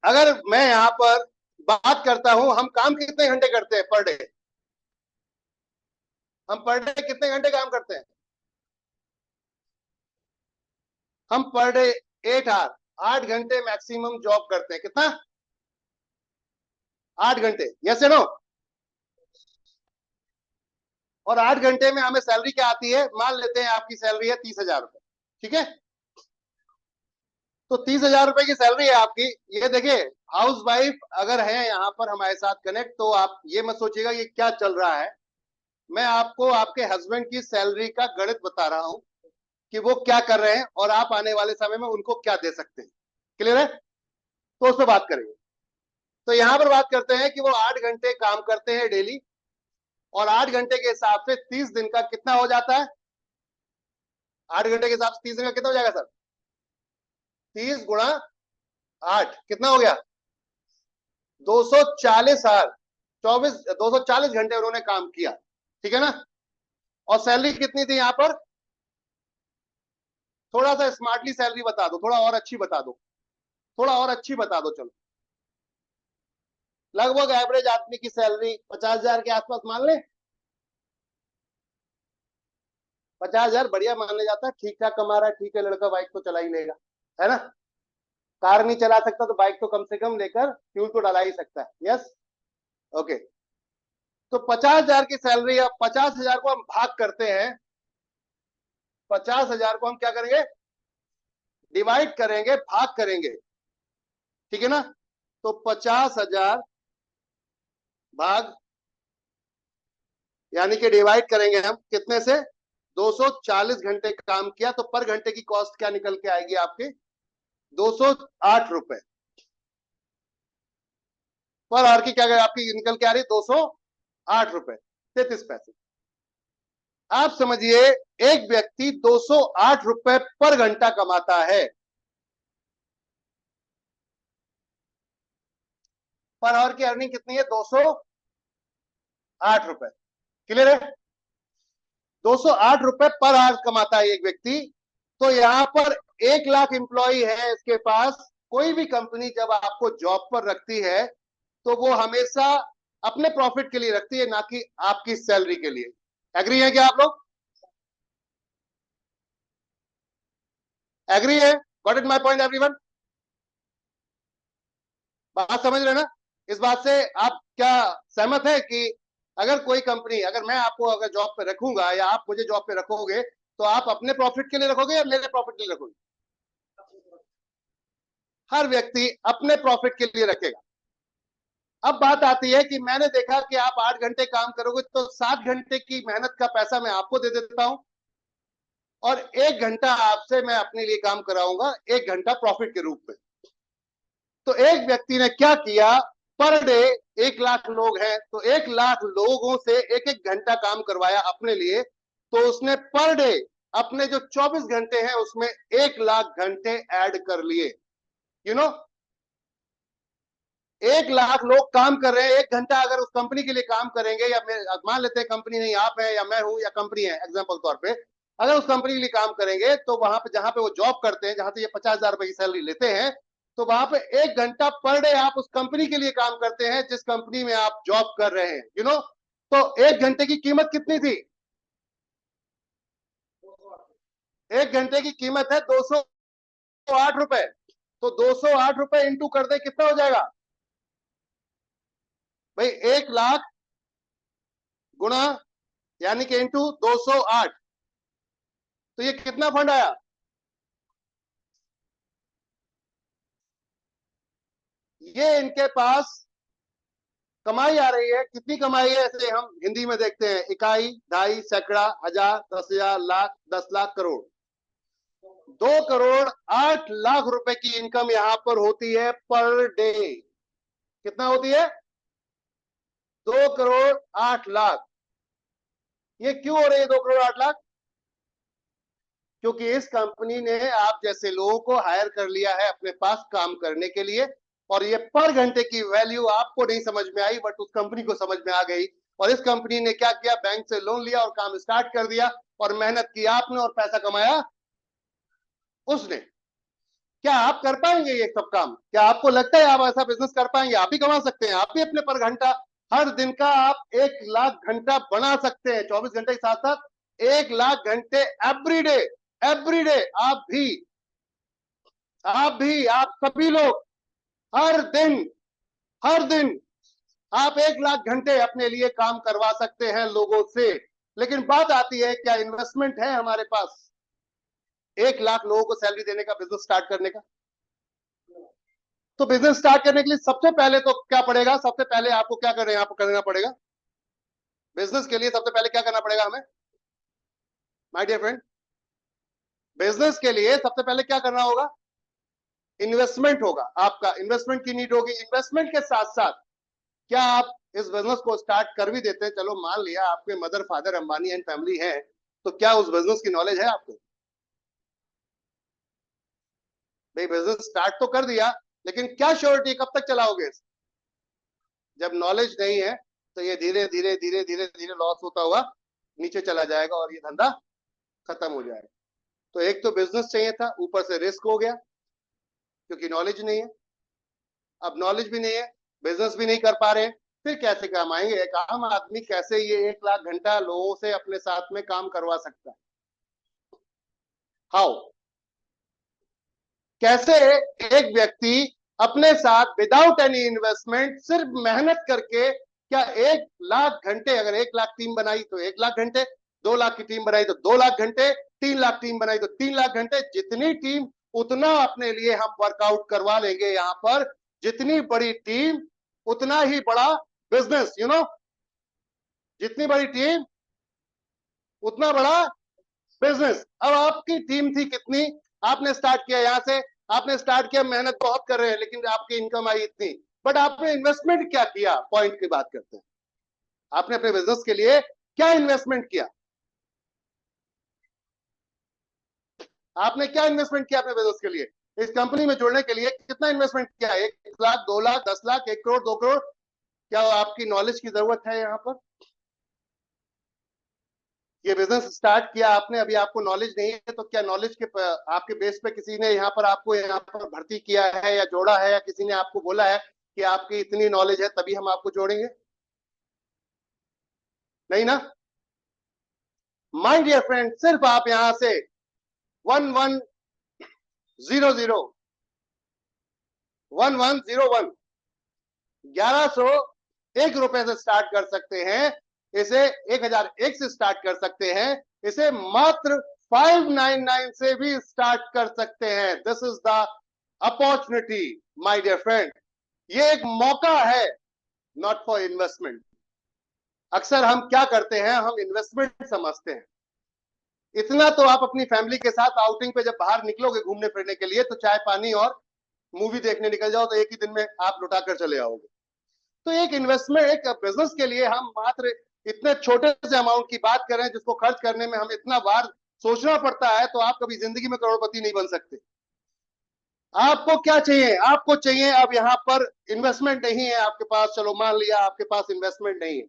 अगर मैं यहां पर बात करता हूं, हम काम कितने घंटे करते हैं पर डे? हम पर डे कितने घंटे काम करते हैं? हम पर डे 8 आवर, 8 घंटे मैक्सिमम जॉब करते हैं। कितना? 8 घंटे। यस या नो? और 8 घंटे में हमें सैलरी क्या आती है? मान लेते हैं आपकी सैलरी है 30,000 रुपए, ठीक है? तो 30,000 रुपए की सैलरी है आपकी। ये देखिए, हाउस वाइफ अगर है यहाँ पर हमारे साथ कनेक्ट, तो आप ये मत सोचिएगा ये क्या चल रहा है। मैं आपको आपके हस्बैंड की सैलरी का गणित बता रहा हूं कि वो क्या कर रहे हैं, और आप आने वाले समय में उनको क्या दे सकते हैं। क्लियर है? तो उस पर बात करेंगे। तो यहां पर बात करते हैं कि वो 8 घंटे काम करते हैं डेली, और 8 घंटे के हिसाब से 30 दिन का कितना हो जाता है? 8 घंटे के हिसाब से 30 दिन का कितना हो जाएगा सर? 30 गुणा 8 कितना हो गया? 240 आवर, 240 घंटे उन्होंने काम किया, ठीक है ना। और सैलरी कितनी थी यहाँ पर? थोड़ा सा स्मार्टली सैलरी बता दो, थोड़ा और अच्छी बता दो, थोड़ा और अच्छी बता दो। चलो, लगभग एवरेज आदमी की सैलरी 50,000 के आसपास मान ले। 50,000 बढ़िया मान ले जाता है, ठीक ठाक कमा रहा है, ठीक है, लड़का बाइक तो चला ही लेगा, है ना। कार नहीं चला सकता तो बाइक तो कम से कम लेकर फ्यूल तो डला ही सकता है। Yes, okay. तो 50,000 की सैलरी, अब 50,000 को हम भाग करते हैं, 50,000 को हम क्या करेंगे? डिवाइड करेंगे, भाग करेंगे, ठीक है ना। तो 50,000 भाग, यानी कि डिवाइड करेंगे हम कितने से? 240 घंटे काम किया, तो पर घंटे की कॉस्ट क्या निकल के आएगी आपके? 208 रुपए पर आवर की। क्या आपकी निकल के आ रही है? 208 रुपए 33 पैसे। आप समझिए, एक व्यक्ति 208 रुपए पर घंटा कमाता है। पर आवर की अर्निंग कितनी है? 208 रुपए। क्लियर है? 208 रुपए पर आवर कमाता है एक व्यक्ति। तो यहां पर 1 लाख एम्प्लॉय है इसके पास। कोई भी कंपनी जब आपको जॉब पर रखती है तो वो हमेशा अपने प्रॉफिट के लिए रखती है, ना कि आपकी सैलरी के लिए। एग्री है क्या आप लोग? एग्री है? Got it my point everyone? बात समझ रहे ना? इस बात से आप क्या सहमत है कि अगर कोई कंपनी, अगर मैं आपको अगर जॉब पे रखूंगा या आप मुझे जॉब पे रखोगे, तो आप अपने प्रॉफिट के लिए रखोगे या मेरे प्रॉफिट के लिए रखोगे? हर व्यक्ति अपने प्रॉफिट के लिए रखेगा। अब बात आती है कि मैंने देखा कि आप 8 घंटे काम करोगे तो 7 घंटे की मेहनत का पैसा मैं आपको दे देता हूं, और 1 घंटा आपसे मैं अपने लिए काम कराऊंगा, 1 घंटा प्रॉफिट के रूप में। तो एक व्यक्ति ने क्या किया? पर डे 1 लाख लोग हैं, तो 1 लाख लोगों से 1-1 घंटा काम करवाया अपने लिए। तो उसने पर डे अपने जो 24 घंटे हैं उसमें 1 लाख घंटे ऐड कर लिए। यू नो, 1 लाख लोग काम कर रहे हैं। 1 घंटा अगर उस कंपनी के लिए काम करेंगे, या मान लेते हैं कंपनी नहीं, आप है या मैं हूं या कंपनी है, एग्जांपल तौर पे, अगर उस कंपनी के लिए काम करेंगे तो वहां पे जहां पे वो जॉब करते हैं, जहां से ये 50,000 रुपए की सैलरी लेते हैं, तो वहां पे 1 घंटा पर डे आप उस कंपनी के लिए काम करते हैं जिस कंपनी में आप जॉब कर रहे हैं। यू नो, तो 1 घंटे की कीमत कितनी थी? 1 घंटे की कीमत है 208 रुपए। तो 208 रुपए इंटू कर दे, कितना हो जाएगा भाई? 1 लाख गुणा, यानी कि इंटू 208, तो ये कितना फंड आया? ये इनके पास कमाई आ रही है। कितनी कमाई है? ऐसे हम हिंदी में देखते हैं, इकाई, ढाई, सैकड़ा, हजार, 10,000, लाख, 10 लाख, करोड़। 2 करोड़ 8 लाख रुपए की इनकम यहां पर होती है पर डे। कितना होती है? 2 करोड़ 8 लाख। ये क्यों हो रही है 2 करोड़ 8 लाख? क्योंकि इस कंपनी ने आप जैसे लोगों को हायर कर लिया है अपने पास काम करने के लिए, और ये पर घंटे की वैल्यू आपको नहीं समझ में आई, बट उस कंपनी को समझ में आ गई। और इस कंपनी ने क्या किया? बैंक से लोन लिया और काम स्टार्ट कर दिया, और मेहनत की आपने और पैसा कमाया उसने। क्या आप कर पाएंगे ये सब काम? क्या आपको लगता है आप ऐसा बिजनेस कर पाएंगे? आप भी कमा सकते हैं, आप भी अपने पर घंटा, हर दिन का आप 1 लाख घंटा बना सकते हैं। 24 घंटे के साथ साथ 1 लाख घंटे एवरीडे, एवरीडे। आप सभी लोग हर दिन, हर दिन आप 1 लाख घंटे अपने लिए काम करवा सकते हैं लोगों से। लेकिन बात आती है, क्या इन्वेस्टमेंट है हमारे पास 1 लाख लोगों को सैलरी देने का, बिजनेस स्टार्ट करने का? तो बिजनेस स्टार्ट करने के लिए सबसे पहले तो क्या पड़ेगा? सबसे पहले आपको क्या करना पड़ेगा? बिजनेस के लिए सबसे पहले क्या करना पड़ेगा हमें, माय डियर फ्रेंड? बिजनेस के लिए सबसे पहले क्या करना होगा? इन्वेस्टमेंट होगा। आपका इन्वेस्टमेंट की नीड होगी। इन्वेस्टमेंट के साथ साथ क्या आप इस बिजनेस को स्टार्ट कर भी देते हैं? चलो मान लिया आपके mother father Ambani and family है, तो क्या उस बिजनेस की नॉलेज है आपको? भाई बिजनेस स्टार्ट तो कर दिया, लेकिन क्या श्योरिटी कब तक चलाओगे? जब नॉलेज नहीं है तो ये धीरे धीरे धीरे धीरे धीरे लॉस होता हुआ नीचे चला जाएगा और ये धंधा खत्म हो जाएगा। तो एक तो बिजनेस चाहिए था, ऊपर से रिस्क हो गया क्योंकि नॉलेज नहीं है। अब नॉलेज भी नहीं है, बिजनेस भी नहीं कर पा रहे हैं, फिर कैसे काम आएंगे? एक आम आदमी कैसे ये 1 लाख घंटा लोगों से अपने साथ में काम करवा सकता है? हाउ? कैसे एक व्यक्ति अपने साथ विदाउट एनी इन्वेस्टमेंट सिर्फ मेहनत करके, क्या 1 लाख घंटे, अगर 1 लाख टीम बनाई तो 1 लाख घंटे, 2 लाख की टीम बनाई तो 2 लाख घंटे, 3 लाख टीम बनाई तो 3 लाख घंटे, जितनी टीम उतना अपने लिए हम वर्कआउट करवा लेंगे। यहाँ पर जितनी बड़ी टीम उतना ही बड़ा बिजनेस, जितनी बड़ी टीम उतना बड़ा बिजनेस। अब आपकी टीम थी कितनी, आपने स्टार्ट किया यहां से, आपने स्टार्ट किया, मेहनत बहुत कर रहे हैं, लेकिन आपकी इनकम आई इतनी, बट आपने इन्वेस्टमेंट क्या किया? पॉइंट की बात करते हैं, आपने अपने बिजनेस के लिए क्या इन्वेस्टमेंट किया? आपने क्या इन्वेस्टमेंट किया अपने बिजनेस के लिए? इस कंपनी में जुड़ने के लिए कितना इन्वेस्टमेंट किया? 1 लाख, 2 लाख, 10 लाख, 1 करोड़, 2 करोड़? क्या आपकी नॉलेज की जरूरत है यहाँ पर? ये बिजनेस स्टार्ट किया आपने, अभी आपको नॉलेज नहीं है, तो क्या नॉलेज के आपके बेस पे किसी ने यहाँ पर आपको यहाँ पर भर्ती किया है या जोड़ा है, या किसी ने आपको बोला है कि आपकी इतनी नॉलेज है तभी हम आपको जोड़ेंगे? नहीं ना। माय डियर फ्रेंड, सिर्फ आप यहां से 1101 1101 रुपए से स्टार्ट कर सकते हैं, इसे 1001 से स्टार्ट कर सकते हैं, इसे मात्र 599 से भी स्टार्ट कर सकते हैं। This is the opportunity my dear friend. ये एक मौका है, नॉट फॉर इन्वेस्टमेंट। अक्सर हम क्या करते हैं, हम इन्वेस्टमेंट समझते हैं। इतना तो आप अपनी फैमिली के साथ आउटिंग पे जब बाहर निकलोगे घूमने फिरने के लिए, तो चाय पानी और मूवी देखने निकल जाओ तो एक ही दिन में आप लुटा कर चले आओगे। तो एक इन्वेस्टमेंट, एक बिजनेस के लिए हम मात्र इतने छोटे से अमाउंट की बात करें जिसको खर्च करने में हमें इतना बार सोचना पड़ता है, तो आप कभी जिंदगी में करोड़पति नहीं बन सकते। आपको क्या चाहिए? आपको चाहिए, अब यहाँ पर इन्वेस्टमेंट नहीं है आपके पास, चलो मान लिया आपके पास इन्वेस्टमेंट नहीं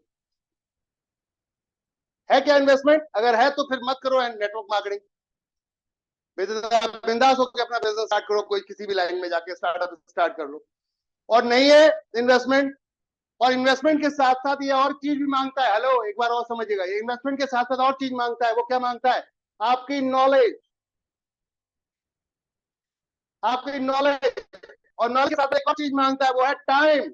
है क्या इन्वेस्टमेंट? अगर है तो फिर मत करो नेटवर्क मार्केटिंग, बिंदास होकर अपना बिजनेस स्टार्ट करो, कोई किसी भी लाइन में जाके स्टार्टअप स्टार्ट कर लो। और नहीं है इन्वेस्टमेंट, और इन्वेस्टमेंट के साथ साथ ये और चीज भी मांगता है। हेलो, एक बार और समझिएगा, ये इन्वेस्टमेंट के साथ साथ और चीज मांगता है। वो क्या मांगता है? आपकी नॉलेज, आपकी नॉलेज। और नॉलेज के साथ एक और चीज मांगता है, वो है टाइम,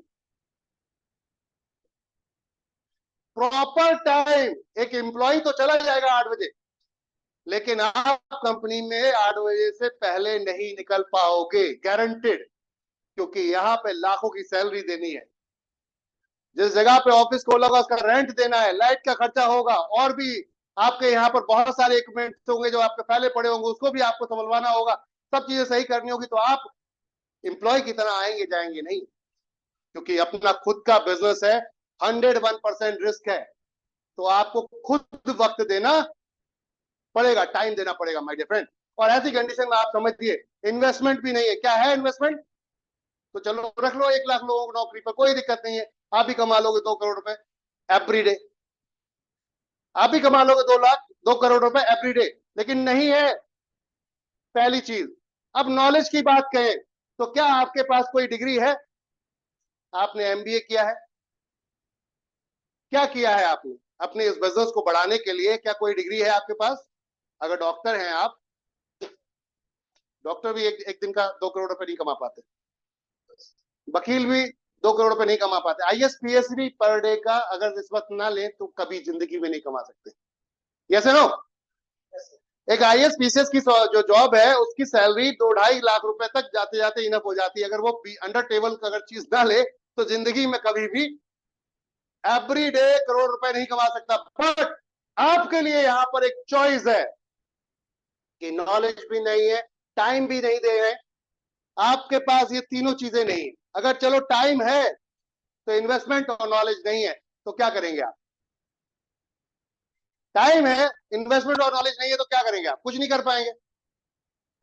प्रॉपर टाइम। एक एम्प्लॉय तो चला जाएगा 8 बजे, लेकिन आप कंपनी में 8 बजे से पहले नहीं निकल पाओगे, गारंटेड, क्योंकि यहाँ पे लाखों की सैलरी देनी है। जिस जगह पे ऑफिस खोला होगा उसका रेंट देना है, लाइट का खर्चा होगा, और भी आपके यहाँ पर बहुत सारे इक्विपमेंट होंगे जो आपके पहले पड़े होंगे, उसको भी आपको संभलवाना होगा, सब चीजें सही करनी होगी। तो आप एम्प्लॉय की तरह आएंगे जाएंगे नहीं, क्योंकि अपना खुद का बिजनेस है, 101% रिस्क है। तो आपको खुद वक्त देना पड़ेगा, टाइम देना पड़ेगा माय डियर फ्रेंड। और ऐसी कंडीशन में आप समझिए, इन्वेस्टमेंट भी नहीं है। क्या है इन्वेस्टमेंट? तो चलो रख लो 1 लाख लोगों को नौकरी पर, कोई दिक्कत नहीं है, आप भी कमा लोगे 2 करोड़ रुपए एवरी डे, आप भी कमा लोगे 2 करोड़ रुपए एवरी डे। लेकिन नहीं है पहली चीज। अब नॉलेज की बात कहें तो क्या आपके पास कोई डिग्री है? आपने एमबीए किया है? क्या किया है आपने अपने इस बिजनेस को बढ़ाने के लिए? क्या कोई डिग्री है आपके पास? अगर डॉक्टर हैं आप, डॉक्टर भी एक दिन का 2 करोड़ रुपए नहीं कमा पाते, वकील भी 2 करोड़ रुपए नहीं कमा पाते, आईएएस पीएसडी पर डे का अगर रिश्वत ना ले तो कभी जिंदगी में नहीं कमा सकते। Yes no? एक आईएएस पीसीएस की जो जॉब है उसकी सैलरी 2-2.5 लाख रुपए तक जाते जाते इनफ हो जाती है। अगर वो अंडर टेबल अगर चीज ना ले तो जिंदगी में कभी भी एवरी डे करोड़ रुपए नहीं कमा सकता। बट आपके लिए यहाँ पर एक चॉइस है कि नॉलेज भी नहीं है, टाइम भी नहीं दे रहे, आपके पास ये तीनों चीजें नहीं है। अगर चलो टाइम है तो इन्वेस्टमेंट और नॉलेज नहीं है, तो क्या करेंगे आप? टाइम है, इन्वेस्टमेंट और नॉलेज नहीं है, तो क्या करेंगे आप? कुछ नहीं कर पाएंगे।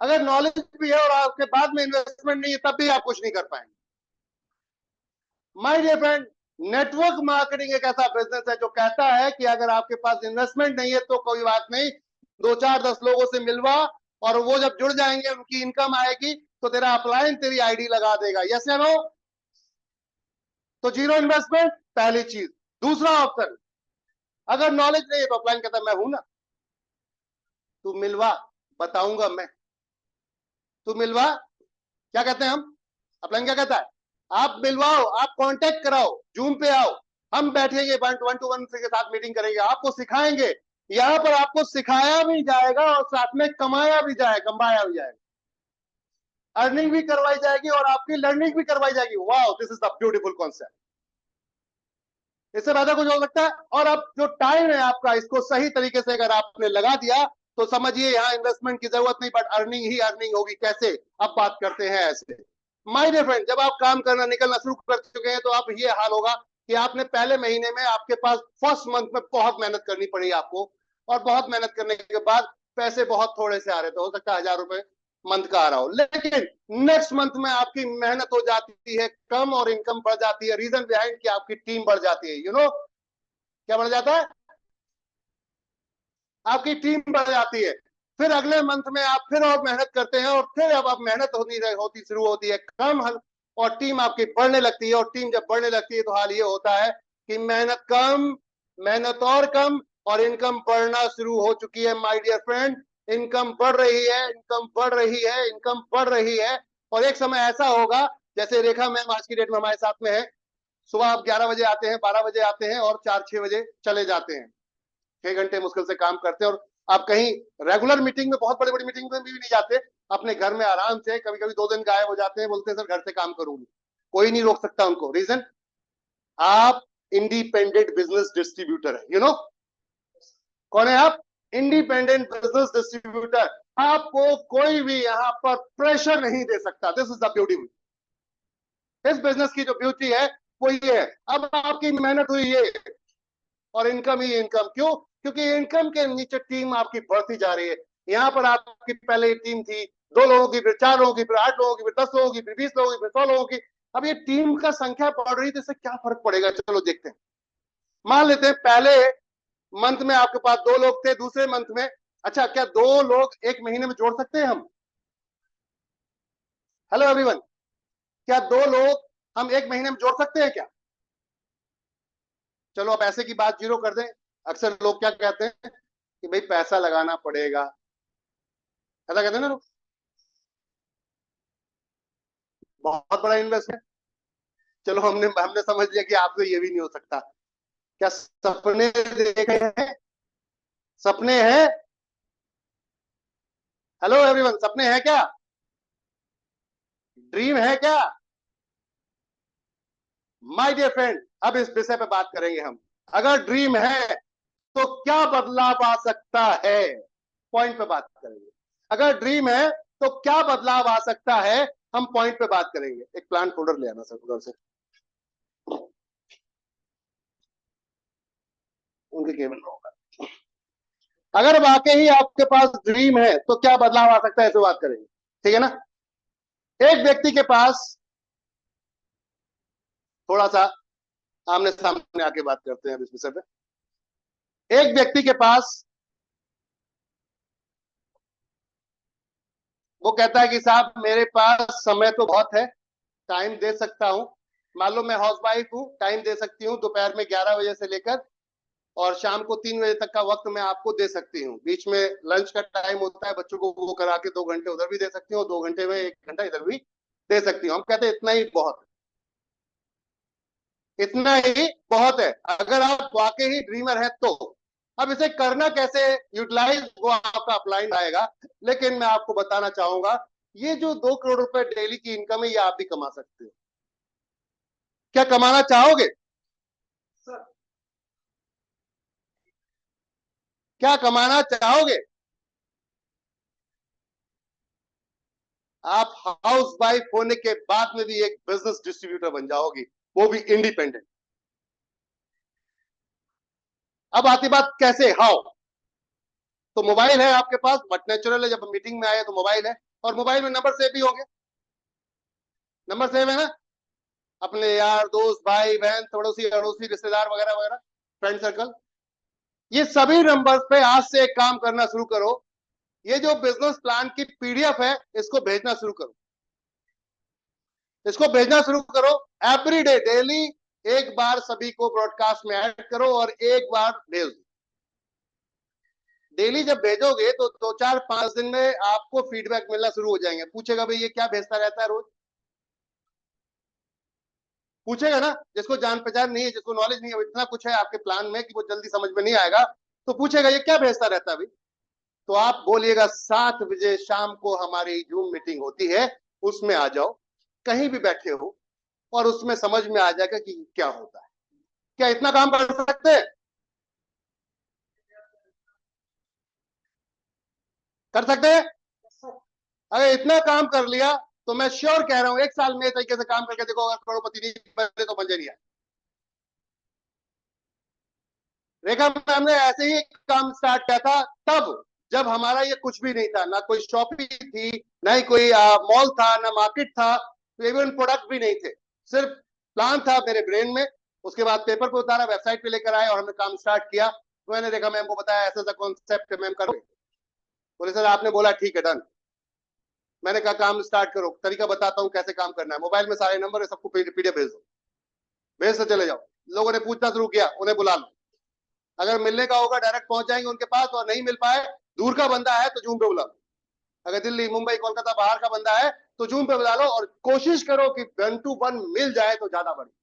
अगर नॉलेज भी है और आपके बाद में इन्वेस्टमेंट नहीं है तब भी आप कुछ नहीं कर पाएंगे। My dear friend, network marketing एक ऐसा बिजनेस है जो कहता है कि अगर आपके पास इन्वेस्टमेंट नहीं है तो कोई बात नहीं, 2 4 10 लोगों से मिलवा, और वो जब जुड़ जाएंगे उनकी इनकम आएगी तो तेरा अपलाइन तेरी आईडी लगा देगा। यस या नो? तो जीरो इन्वेस्टमेंट पहली चीज। दूसरा ऑप्शन, अगर नॉलेज नहीं है तो अपलाइन कहता है मैं हूं ना, तू मिलवा, बताऊंगा मैं, तू मिलवा। क्या कहते हैं हम? अपलाइन क्या कहता है? आप मिलवाओ, आप कांटेक्ट कराओ, जूम पे आओ, हम बैठेंगे 1-1 के साथ मीटिंग करेंगे, आपको सिखाएंगे। यहां पर आपको सिखाया भी जाएगा और साथ में कमाया भी जाएगा, कमाया भी जाएगा, अर्निंग भी करवाई जाएगी और आपकी लर्निंग भी करवाई जाएगी। Wow, this is the beautiful concept. इससे ज्यादा कुछ हो सकता है? और अब जो टाइम है आपका, इसको सही तरीके से अगर आपने लगा दिया तो समझिए यहाँ इन्वेस्टमेंट की जरूरत नहीं, बट अर्निंग ही अर्निंग होगी। कैसे? अब बात करते हैं ऐसे। माय डियर फ्रेंड, जब आप काम करना निकलना शुरू कर चुके हैं तो अब ये हाल होगा कि आपने पहले महीने में आपके पास फर्स्ट मंथ में बहुत मेहनत करनी पड़ी आपको, और बहुत मेहनत करने के बाद पैसे बहुत थोड़े से आ रहे थे, हो सकता है 1000 रुपए मंथ का आ रहा हो, लेकिन नेक्स्ट मंथ में आपकी मेहनत हो जाती है कम और इनकम बढ़ जाती है। रीजन बिहाइंड कि आपकी टीम बढ़ जाती है। यू नो क्या बढ़ जाता है? आपकी टीम बढ़ जाती है। फिर अगले मंथ में आप फिर और मेहनत करते हैं और फिर अब आप मेहनत होती शुरू होती है कम, और टीम आपकी बढ़ने लगती है। और टीम जब बढ़ने लगती है तो हाल ये होता है कि मेहनत कम, मेहनत और कम, और इनकम बढ़ना शुरू हो चुकी है। माय डियर फ्रेंड, इनकम बढ़ रही है, इनकम बढ़ रही है, इनकम बढ़ रही है। और एक समय ऐसा होगा, जैसे रेखा मैम आज की डेट में हमारे साथ में है, सुबह आप 11 बजे आते हैं, 12 बजे आते हैं और 4-6 बजे चले जाते हैं, 6 घंटे मुश्किल से काम करते हैं। और आप कहीं रेगुलर मीटिंग में, बहुत बड़ी बड़ी मीटिंग में भी नहीं जाते, अपने घर में आराम से कभी कभी 2 दिन गायब हो जाते हैं, बोलते हैं सर घर से काम करूंगी। कोई नहीं रोक सकता उनको। रीजन, आप इंडिपेंडेंट बिजनेस डिस्ट्रीब्यूटर है। यू नो कौन है आप? Independent business distributor. आपको कोई भी यहां पर प्रेशर नहीं दे सकता। This is the beauty. इस बिजनेस की जो ब्यूटी है वो ये है, अब आपकी मेहनत हुई है और इनकम ही इनकम। क्यों? क्योंकि इनकम के नीचे टीम आपकी बढ़ती जा रही है। यहाँ पर आपकी पहले टीम थी 2 लोगों की, फिर 4 लोगों की, फिर 8 लोगों की, फिर 10 लोगों की, फिर 20 लोगों की, फिर 100 लोगों की। अब ये टीम का संख्या बढ़ रही है तो इससे क्या फर्क पड़ेगा? चलो देखते हैं। मान लेते हैं पहले मंथ में आपके पास 2 लोग थे, दूसरे मंथ में, अच्छा क्या 2 लोग एक महीने में जोड़ सकते हैं हम? हेलो एवरीवन, क्या 2 लोग हम एक महीने में जोड़ सकते हैं क्या? चलो अब ऐसे की बात जीरो कर दें। अक्सर लोग क्या कहते हैं कि भाई पैसा लगाना पड़ेगा, ऐसा कहते हैं ना लोग, बहुत बड़ा इन्वेस्टमेंट। चलो हमने हमने समझ लिया कि आपसे ये भी नहीं हो सकता। क्या सपने देखे हैं? सपने हैं? हेलो एवरीवन, सपने हैं क्या? ड्रीम है क्या? माय डियर फ्रेंड, अब इस विषय पे बात करेंगे हम। अगर ड्रीम है तो क्या बदलाव आ सकता है? पॉइंट पे बात करेंगे। अगर ड्रीम है तो क्या बदलाव आ सकता है, हम पॉइंट पे बात करेंगे। एक प्लान फोल्डर ले आना सर उधर से, उनके केबल में होगा। अगर वाकई आपके पास ड्रीम है तो क्या बदलाव आ सकता है, इसे बात करेंगे। ठीक है ना? एक व्यक्ति के पास, थोड़ा सा आमने सामने आके बात करते हैं इस विषय पे। एक व्यक्ति के पास, वो कहता है कि साहब मेरे पास समय तो बहुत है, टाइम दे सकता हूं। मान लो मैं हाउस वाइफ हूं, टाइम दे सकती हूँ दोपहर में 11 बजे से लेकर और शाम को 3 बजे तक का वक्त मैं आपको दे सकती हूँ। बीच में लंच का टाइम होता है, बच्चों को वो करा के 2 घंटे उधर भी दे सकती हूँ, 2 घंटे में 1 घंटा इधर भी दे सकती हूँ। हम कहते हैं इतना ही बहुत है, इतना ही बहुत है। अगर आप वाकई ही ड्रीमर है तो अब इसे करना कैसे, यूटिलाइज, वो आपका अपलाइन आएगा। लेकिन मैं आपको बताना चाहूंगा, ये जो 2 करोड़ रुपए डेली की इनकम है, ये आप भी कमा सकते हो। क्या कमाना चाहोगे? क्या कमाना चाहोगे? आप हाउस वाइफ होने के बाद में भी एक बिजनेस डिस्ट्रीब्यूटर बन जाओगी, वो भी इंडिपेंडेंट। अब आती बात कैसे, हाउ। तो मोबाइल है आपके पास, बट नेचुरल है, जब मीटिंग में आए तो मोबाइल है, और मोबाइल में नंबर सेव भी होंगे, नंबर सेव है ना, अपने यार दोस्त भाई बहन पड़ोसी अड़ोसी रिश्तेदार वगैरह वगैरह फ्रेंड सर्कल, ये सभी नंबर्स पे आज से एक काम करना शुरू करो, ये जो बिजनेस प्लान की पीडीएफ है इसको भेजना शुरू करो, इसको भेजना शुरू करो एवरी डे, डेली एक बार सभी को ब्रॉडकास्ट में ऐड करो और एक बार भेज दो। डेली जब भेजोगे तो 2 4 5 दिन में आपको फीडबैक मिलना शुरू हो जाएंगे। पूछेगा भाई ये क्या भेजता रहता है रोज, पूछेगा ना, जिसको जान पहचान नहीं है, जिसको नॉलेज नहीं है, इतना कुछ है आपके प्लान में कि वो जल्दी समझ में नहीं आएगा, तो पूछेगा ये क्या भेजता रहता है भाई। तो आप बोलिएगा 7 बजे शाम को हमारी जूम मीटिंग होती है, उसमें आ जाओ, कहीं भी बैठे हो, और उसमें समझ में आ जाएगा कि क्या होता है। क्या इतना काम कर सकते हैं? कर सकते हैं? अगर इतना काम कर लिया तो मैं श्योर कह रहा हूं 1 साल में तरीके से काम करके देखो, अगर करोड़पति नहीं बने तो बन जाइए। रेखा मैम ने ऐसे ही काम स्टार्ट किया था तब जब हमारा ये कुछ भी नहीं था, ना कोई शॉपिंग थी, ना ही कोई मॉल था, ना मार्केट था, इवन प्रोडक्ट भी नहीं थे, सिर्फ प्लान था मेरे ब्रेन में। उसके बाद पेपर पे उतारा, वेबसाइट पे लेकर आए और हमने काम स्टार्ट किया। तो मैंने रेखा मैम को बताया ऐसा ऐसा कॉन्सेप्ट है मैम, करोगे? बोले सर आपने बोला ठीक है डन। मैंने कहा काम स्टार्ट करो, तरीका बताता हूँ कैसे काम करना है, मोबाइल में सारे नंबर है, सबको पीडीएफ भेज दो, भेज से चले जाओ। लोगों ने पूछना शुरू किया, उन्हें बुला लो, अगर मिलने का होगा डायरेक्ट पहुंच जाएंगे उनके पास, और नहीं मिल पाए दूर का बंदा है तो जूम पे बुला लो, अगर दिल्ली मुंबई कोलकाता बाहर का बंदा है तो जूम पे बुला लो, और कोशिश करो कि 1 to 1 मिल जाए तो ज्यादा बढ़िया,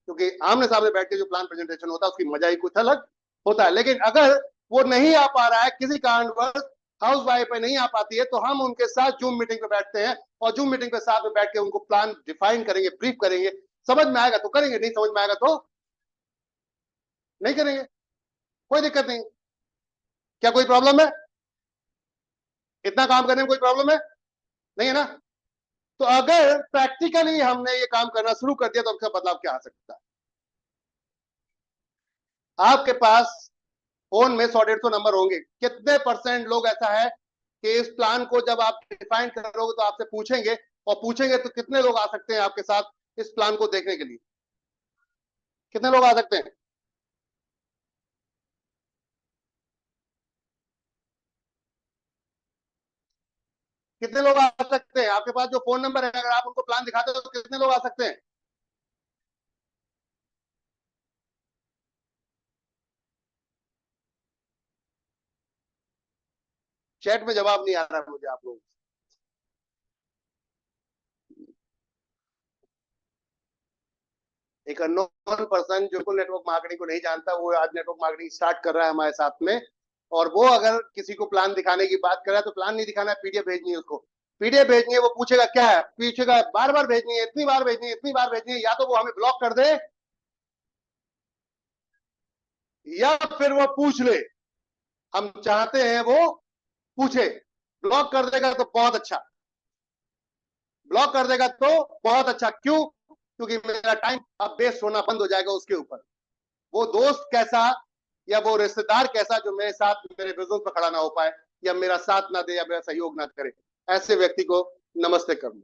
क्योंकि आमने सामने बैठ के जो प्लान प्रेजेंटेशन होता है उसकी मजा ही कुछ अलग होता है। लेकिन अगर वो नहीं आ पा रहा है किसी कारणवश, हाउस वाइफ पे नहीं आ पाती है, तो हम उनके साथ जूम मीटिंग पे बैठते हैं और जूम मीटिंग पे साथ में बैठ के उनको प्लान डिफाइन करेंगे, ब्रीफ करेंगे, समझ में आएगा तो करेंगे, नहीं समझ में आएगा तो नहीं करेंगे, कोई दिक्कत नहीं। क्या कोई प्रॉब्लम है? इतना काम करने में कोई प्रॉब्लम है? नहीं है ना? तो अगर प्रैक्टिकली हमने ये काम करना शुरू कर दिया तो उसका बदलाव क्या आ सकता है? आपके पास फोन में 100 150 नंबर होंगे, कितने % लोग ऐसा है कि इस प्लान को जब आप डिफाइन करोगे तो आपसे पूछेंगे, और पूछेंगे तो कितने लोग आ सकते हैं आपके साथ इस प्लान को देखने के लिए? कितने लोग आ सकते हैं? कितने लोग आ सकते हैं? आपके पास जो फोन नंबर है अगर आप उनको प्लान दिखाते हो तो कितने लोग आ सकते हैं? चैट में जवाब नहीं आ रहा मुझे आप लोग। एक अननोन पर्सन जो नेटवर्क मार्केटिंग को नहीं जानता, वो आज नेटवर्क मार्केटिंग स्टार्ट कर रहा है हमारे साथ में, और वो अगर किसी को प्लान दिखाने की बात कर रहा है तो प्लान नहीं दिखाना है, पीडीएफ भेजनी है उसको, पीडीएफ भेजनी है। वो पूछेगा क्या है, पूछेगा बार बार भेजनी है, इतनी बार भेजनी है, इतनी बार भेजनी है, या तो वो हमें ब्लॉक कर दे या फिर वो पूछ ले। हम चाहते हैं वो पूछे। ब्लॉक कर देगा तो बहुत अच्छा, ब्लॉक कर देगा तो बहुत अच्छा। क्यों? क्योंकि मेरा टाइम अब वेस्ट होना बंद हो जाएगा उसके ऊपर। वो दोस्त कैसा या वो रिश्तेदार कैसा जो मेरे साथ मेरे बिजनेस पर खड़ा ना हो पाए, या मेरा साथ ना दे, या मेरा सहयोग ना करे, ऐसे व्यक्ति को नमस्ते कर लूं।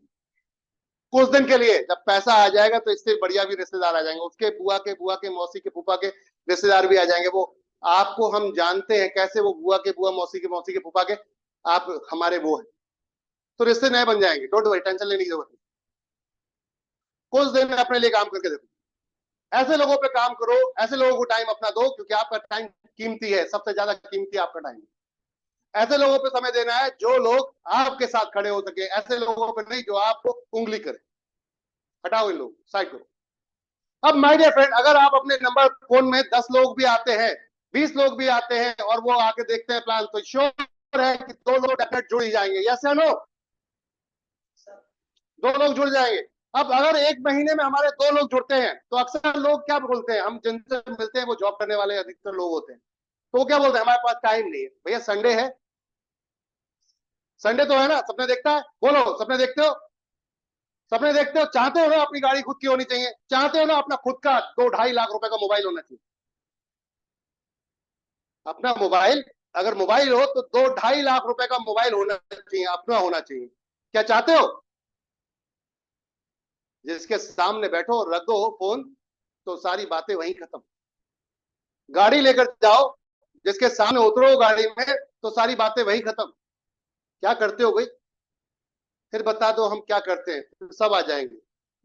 कुछ दिन के लिए जब पैसा आ जाएगा तो इससे बढ़िया भी रिश्तेदार आ जाएंगे, उसके बुआ के मौसी के फूफा के रिश्तेदार भी आ जाएंगे। वो आपको हम जानते हैं कैसे, वो बुआ के बुआ मौसी के फूफा के आप हमारे वो है, तो रिश्ते नए बन जाएंगे। डोंट वरी, टेंशन लेने की जरूरत नहीं। कुछ दिन अपने लिए काम करके देखो, ऐसे लोगों पे काम करो, ऐसे लोगों को टाइम अपना दो, क्योंकि आपका टाइम कीमती है, सबसे ज्यादा कीमती आपका टाइम। ऐसे लोगों पे समय देना है जो लोग आपके साथ खड़े हो सके, ऐसे लोगों पे नहीं जो आपको उंगली करे। हटाओ इन लोग, साइड करो। अब माय डियर फ्रेंड, अगर आप अपने नंबर फोन में 10 लोग भी आते हैं, 20 लोग भी आते हैं और वो आके देखते हैं प्लान, तो श्योर है कि 2 लोग डेफिनेट जुड़ ही जाएंगे। यस या नो? 2 लोग जुड़ जाएंगे। अब अगर 1 महीने में हमारे 2 लोग जुड़ते हैं तो अक्सर लोग क्या बोलते हैं, हम जिनसे मिलते हैं वो जॉब करने वाले अधिकतर लोग होते हैं, तो वो क्या बोलते हैं, हमारे पास टाइम नहीं है। भैया संडे है, संडे तो है ना, सपने देखता है, बोलो सपने देखते हो? सपने देखते हो? चाहते हो ना अपनी गाड़ी खुद की होनी चाहिए, चाहते हो ना अपना खुद का 2-2.5 लाख रुपए का मोबाइल होना चाहिए? अपना मोबाइल, अगर मोबाइल हो तो 2-2.5 लाख रुपए का मोबाइल होना चाहिए, अपना होना चाहिए। क्या चाहते हो? जिसके सामने बैठो और रख दो फोन तो सारी बातें वहीं खत्म। गाड़ी लेकर जाओ, जिसके सामने उतरो गाड़ी में तो सारी बातें वहीं खत्म। क्या करते हो भाई? फिर बता दो हम क्या करते हैं, फिर सब आ जाएंगे।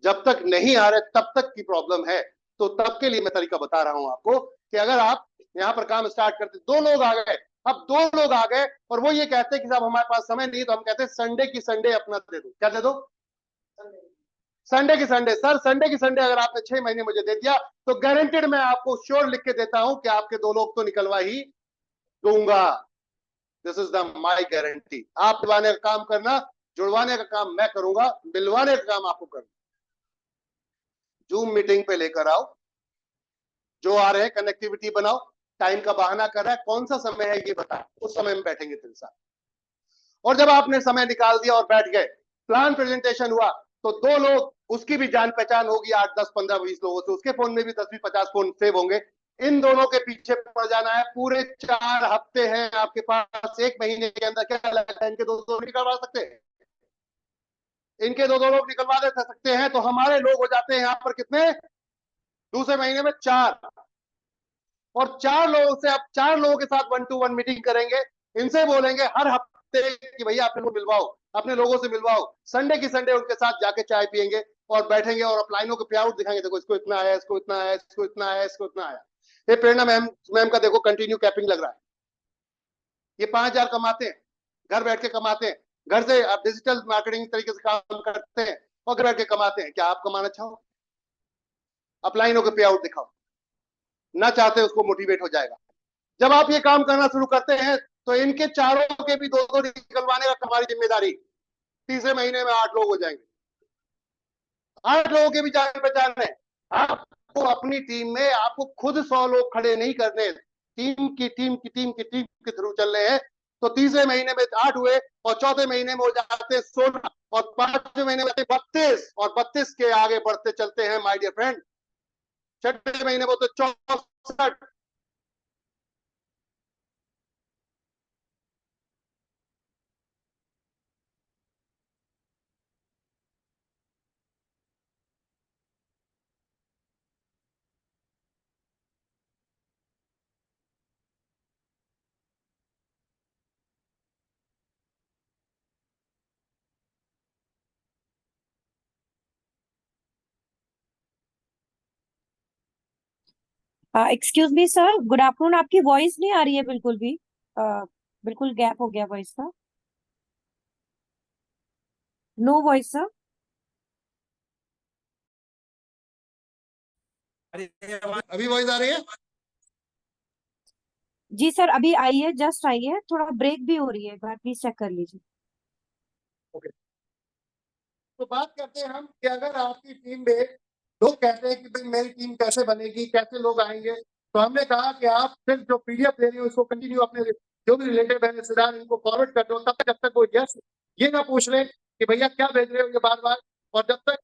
जब तक नहीं आ रहे तब तक की प्रॉब्लम है। तो तब के लिए मैं तरीका बता रहा हूं आपको कि अगर आप यहाँ पर काम स्टार्ट करते, दो लोग आ गए, अब दो लोग आ गए और वो ये कहते हैं कि साहब हमारे पास समय नहीं, तो हम कहते हैं संडे की संडे अपना दे दो। क्या दे दो? संडे की संडे। सर संडे की संडे अगर आपने 6 महीने मुझे दे दिया तो गारंटेड मैं आपको श्योर लिख के देता हूं कि आपके दो लोग तो निकलवा ही दूंगा। This is the my guarantee. आप दिलवाने का काम करना, जुड़वाने का काम मैं करूंगा, मिलवाने का काम आपको करना। जूम मीटिंग पे लेकर आओ, जो आ रहे हैं कनेक्टिविटी बनाओ। टाइम का बहाना कर रहा है, कौन सा समय है ये बता, उस समय में बैठेंगे तेरे साथ। और जब आपने समय निकाल दिया और बैठ गए, प्लान प्रेजेंटेशन हुआ, तो दो लोग उसकी भी जान पहचान होगी, 8 10 15 20 लोगों से, उसके फोन में भी 10 50 फोन सेव होंगे। इन दोनों के पीछे पड़ जाना है। पूरे 4 हफ्ते हैं आपके पास, 1 महीने के अंदर। क्या लगता है इनके दो दो निकलवा सकते हैं? इनके दो दो लोग निकलवा दे सकते हैं तो हमारे लोग हो जाते हैं यहाँ पर कितने? दूसरे महीने में 4। और 4 लोगों से, अब 4 लोगों के साथ 1-to-1 मीटिंग करेंगे। इनसे बोलेंगे हर हफ्ते कि भैया अपने को मिलवाओ, अपने लोगों से मिलवाओ। संडे की संडे उनके साथ जाके चाय पियेंगे और बैठेंगे और अपलाइनों के पे आउट दिखाएंगे, देखो इसको इतना आया, इसको इतना आया, इसको इतना आया, इसको इतना आया। ये प्रेरणा मैम मैम का देखो कंटिन्यू कैपिंग लग रहा है। ये 5,000 कमाते हैं, घर बैठ के कमाते हैं, घर से आप डिजिटल मार्केटिंग तरीके से काम करते हैं और घर बैठ के कमाते हैं। क्या आप कमाना चाहो? अपलाइनों के पे आउट दिखाओ, ना चाहते उसको मोटिवेट हो जाएगा। जब आप ये काम करना शुरू करते हैं तो इनके चारों के भी दो दो निकलवाने का हमारी जिम्मेदारी। तीसरे महीने में 8 लोग हो जाएंगे। 8 लोगों के भी जान पहचान है। आपको अपनी टीम में आपको खुद 100 लोग खड़े नहीं करने, टीम के थ्रू चल रहे हैं। तो तीसरे महीने में 8 हुए और चौथे महीने में हो जाते 16 और 5वें महीने में 32 और 32 के आगे बढ़ते चलते हैं माय डियर फ्रेंड। 6वें महीने में तो 64। Excuse me sir, good afternoon. आपकी वॉइस नहीं आ रही है बिल्कुल भी। बिल्कुल गैप हो गया वॉइस का। No voice sir. अभी वॉइस आ रही है? जी सर, अभी आई है, जस्ट आई है। थोड़ा ब्रेक भी हो रही है, एक बार प्लीज चेक कर लीजिए। ओके, तो बात करते हैं हम कि अगर आपकी टीम में लोग कहते हैं कि भाई मेरी टीम कैसे बनेगी, कैसे लोग आएंगे, तो हमने कहा कि आप सिर्फ जो पीडीएफ दे रहे हो उसको कंटिन्यू अपने जो भी रिलेटेड है रिश्तेदार इनको फॉरवर्ड कर दो, तब तक जब तक वो यस ये ना पूछ ले कि भैया क्या भेज रहे हो ये बार बार। और जब तक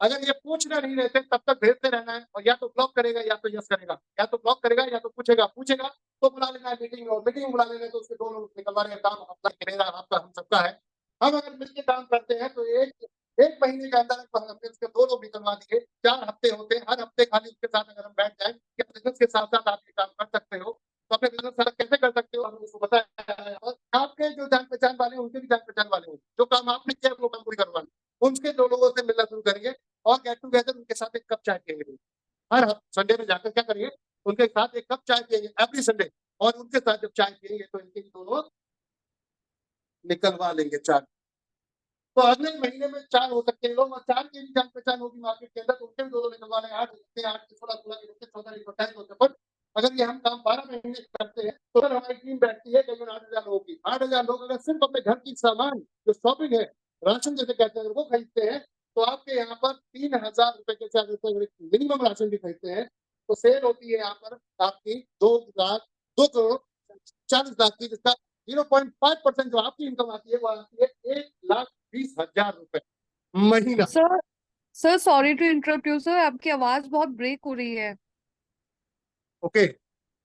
अगर ये पूछना नहीं रहते तब तक भेजते रहना है। और या तो ब्लॉक करेगा या तो यस करेगा, या तो ब्लॉक करेगा या तो पूछेगा, पूछेगा तो बुला लेना है मीटिंग में, और मीटिंग बुला लेना है तो उसके दोनों निकलवाने का काम अपना मेरा आपका हम सबका है। हम अगर मिलकर काम करते हैं तो एक महीने के अंदर हमने उसके 2 लोग निकलवा दिए। 4 हफ्ते होते हैं, हर हफ्ते खाली उसके साथ अगर हम बैठ जाए कि बिजनेस के साथ साथ आप ये काम कर सकते हो, तो अपने बिजनेस साथ कैसे कर सकते हो हमने उसको बताया है। और आपके जो जान पहचान वाले हैं उनके भी जान पहचान वाले हैं, जो काम आपने किया वो काम पूरी करवाना, उनके 2 लोगों से मिलना शुरू करेंगे और गेट टूगेदर उनके साथ एक कप चाय पिएंगे। हर संडे में जाकर क्या करिए, उनके साथ एक कप चाय पिएंगे एवरी संडे। और उनके साथ जब चाय पिएंगे तो इनके दोनों निकलवा लेंगे 4। तो अगले महीने में 4 हो सकते हैं लोग, और 4 की भी जान पहचान होगी मार्केट के अंदर, तो उनके भी 2 निकलवाने 8 हो सकते हैं, 8 के 16 16 के 14 28 होते हैं। पर अगर ये हम काम 12 महीने करते हैं तो फिर हमारी टीम बैठती है करीबन 8,000 लोगों की। 8,000 लोग अगर सिर्फ अपने घर की सामान जो शॉपिंग है, राशन जैसे कहते हैं, वो खरीदते हैं, तो आपके यहाँ पर 3,000 रुपए के 4 रुपए मिनिमम राशन भी खरीदते हैं, तो सेल होती है यहाँ पर आपकी 2,40,00,000 की, जिसका 0.5% जो आपकी इनकम आती है वो आती है 1,20,000 रुपए महीना। Sir sir sorry to interrupt you sir, आपकी आवाज बहुत ब्रेक हो रही है। ओके,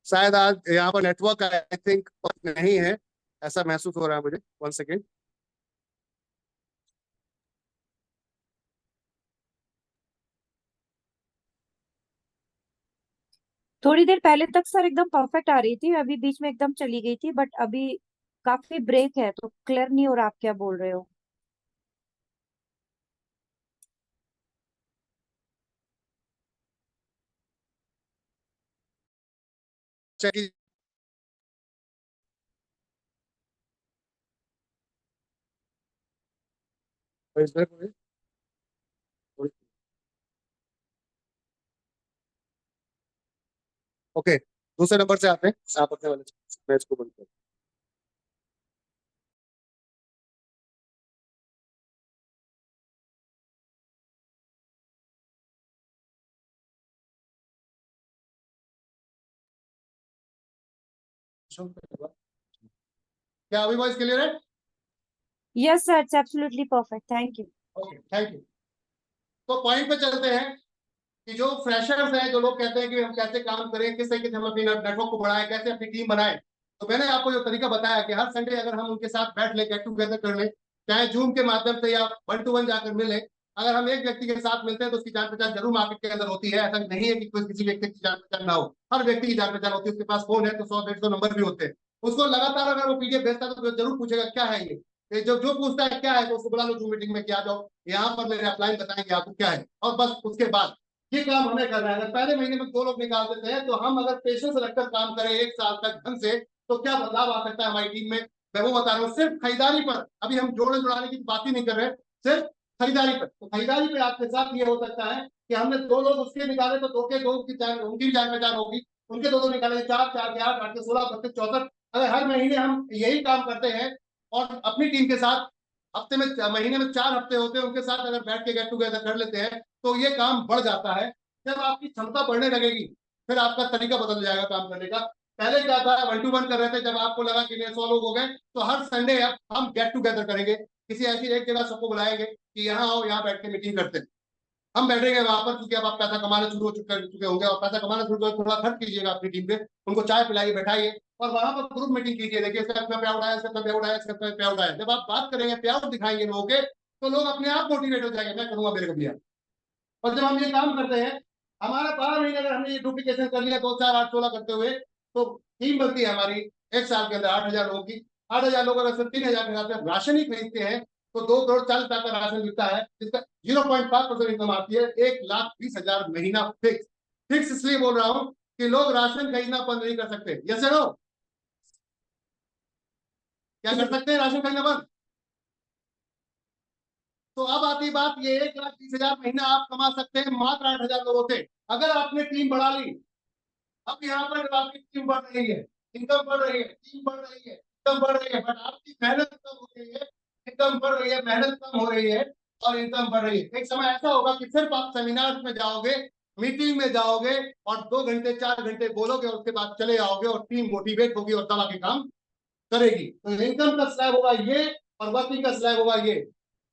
शायद आज यहाँ पर नेटवर्क आई थिंक नहीं है, ऐसा महसूस हो रहा है मुझे। 1 सेकेंड। थोड़ी देर पहले तक सर एकदम परफेक्ट आ रही थी, अभी बीच में एकदम चली गई थी, बट अभी काफी ब्रेक है तो क्लियर नहीं हो रहा आप क्या बोल रहे हो। अच्छा ओके, दूसरे नंबर से आते हैं, आप अपने वाले मैच को बंद करें। क्या अभी वॉइस क्लियर है? Yes sir, it's absolutely perfect, thank you. Okay, thank you. तो पॉइंट पे चलते हैं कि जो फ्रेशर्स हैं, जो लोग कहते हैं कि हम कैसे काम करें, किस तरीके से हम अपनी नेटवर्क को बढ़ाएं, कैसे अपनी टीम बनाएं। तो मैंने आपको जो तरीका बताया कि हर संडे अगर हम उनके साथ बैठ ले, गेट टुगेदर कर लें, चाहे जूम के माध्यम से या 1 to 1 जाकर मिले। अगर हम एक व्यक्ति के साथ मिलते हैं तो उसकी जान पहचान जरूर मार्केट के अंदर होती है। ऐसा नहीं है कि कोई किसी व्यक्ति की जान पहचान ना हो, हर व्यक्ति की जान पहचान होती है। उसके पास फोन है तो 100-150 नंबर भी होते हैं। उसको लगातार अगर वो पीडीएफ भेजता है तो जरूर पूछेगा क्या है ये जो जो पूछता है क्या है, तो उसको बुला लो जूम मीटिंग में, क्या जाओ यहाँ पर मेरे अपलाइन बताएंगे आपको क्या है, और बस उसके बाद ये काम हमें करना है। अगर पहले महीने में 2 लोग निकाल देते हैं तो हम अगर पेशेंस रखकर काम करें 1 साल तक ढंग से, तो क्या बदलाव आ सकता है हमारी टीम में। मैं वो बता रहा हूँ, सिर्फ खरीदारी पर, अभी हम जोड़े जुड़ाने की बात ही नहीं कर रहे, सिर्फ खरीदारी पर। तो खरीदारी पे आपके साथ ये हो सकता है कि हमने 2 लोग उसके निकाले तो 2 के 2 की जान, उनकी जान पहचान होगी, उनके 2 निकाले 4, 4 के 8, 8 के 16, 32, 64। अगर हर महीने हम यही काम करते हैं और अपनी टीम के साथ हफ्ते में, महीने में 4 हफ्ते होते हैं, उनके साथ अगर बैठ के गेट टुगेदर कर लेते हैं तो ये काम बढ़ जाता है। जब आपकी क्षमता बढ़ने लगेगी फिर आपका तरीका बदल जाएगा काम करने का। पहले क्या था, 1 to 1 कर रहे थे, जब आपको लगा कि 100 लोग हो गए तो हर संडे अब हम गेट टुगेदर करेंगे, किसी ऐसी एक जगह सबको बुलाएंगे कि यहाँ आओ, यहाँ बैठ के मीटिंग करते हैं। हम बैठेंगे वहां पर, क्योंकि अब आप पैसा कमाना शुरू हो चुके होंगे, और पैसा कमाना शुरू कर थोड़ा खर्च कीजिएगा अपनी टीम पे, उनको चाय पिलाइए, बैठाइए और वहां पर ग्रुप मीटिंग कीजिए। देखिए इसका इतना पे आउट आया, इसका इतना पे आउट आया, इसका इतना पे आउट आया। जब आप बात करेंगे, पे आउट दिखाएंगे लोगों के, तो लोग अपने आप मोटिवेट हो जाएंगे, मैं करूंगा, मेरे को भी। और जब हम ये काम करते हैं, हमारा 12 महीने अगर हमने ये डुप्लीकेशन कर लिया 2, 4, 8, 16 करते हुए, तो टीम बनती है हमारी 1 साल के अंदर 8,000 लोगों की। 8,000 लोग अगर सिर्फ 3,000 के हिसाब से राशन ही खरीदते हैं तो 2,40,00,000 का राशन मिलता है, जिसका 0.5% इनकम आती है। 1,20,000 महीना फिक्स। फिक्स इसलिए बोल रहा हूं कि लोग राशन खरीदना बंद नहीं कर सकते। यस सर, क्या कर सकते हैं राशन खरीदना बंद? तो अब आती बात, ये 1,20,000 महीना आप कमा सकते हैं मात्र 8,000 लोगों से, अगर आपने टीम बढ़ा ली। अब यहाँ पर जब आपकी टीम बढ़ रही है, इनकम बढ़ रही है, टीम बढ़ रही है, इनकम बढ़ रही है, बट आपकी मेहनत कम हो रही है। इनकम बढ़ रही है, मेहनत कम हो रही है और इनकम बढ़ रही है। एक समय ऐसा होगा कि सिर्फ आप सेमिनार में जाओगे, मीटिंग में जाओगे और 2 घंटे 4 घंटे बोलोगे और उसके बाद चले आओगे और टीम मोटिवेट होगी और दबा के काम करेगी। तो इनकम का स्लैब होगा ये और वर्किंग का स्लैब होगा ये।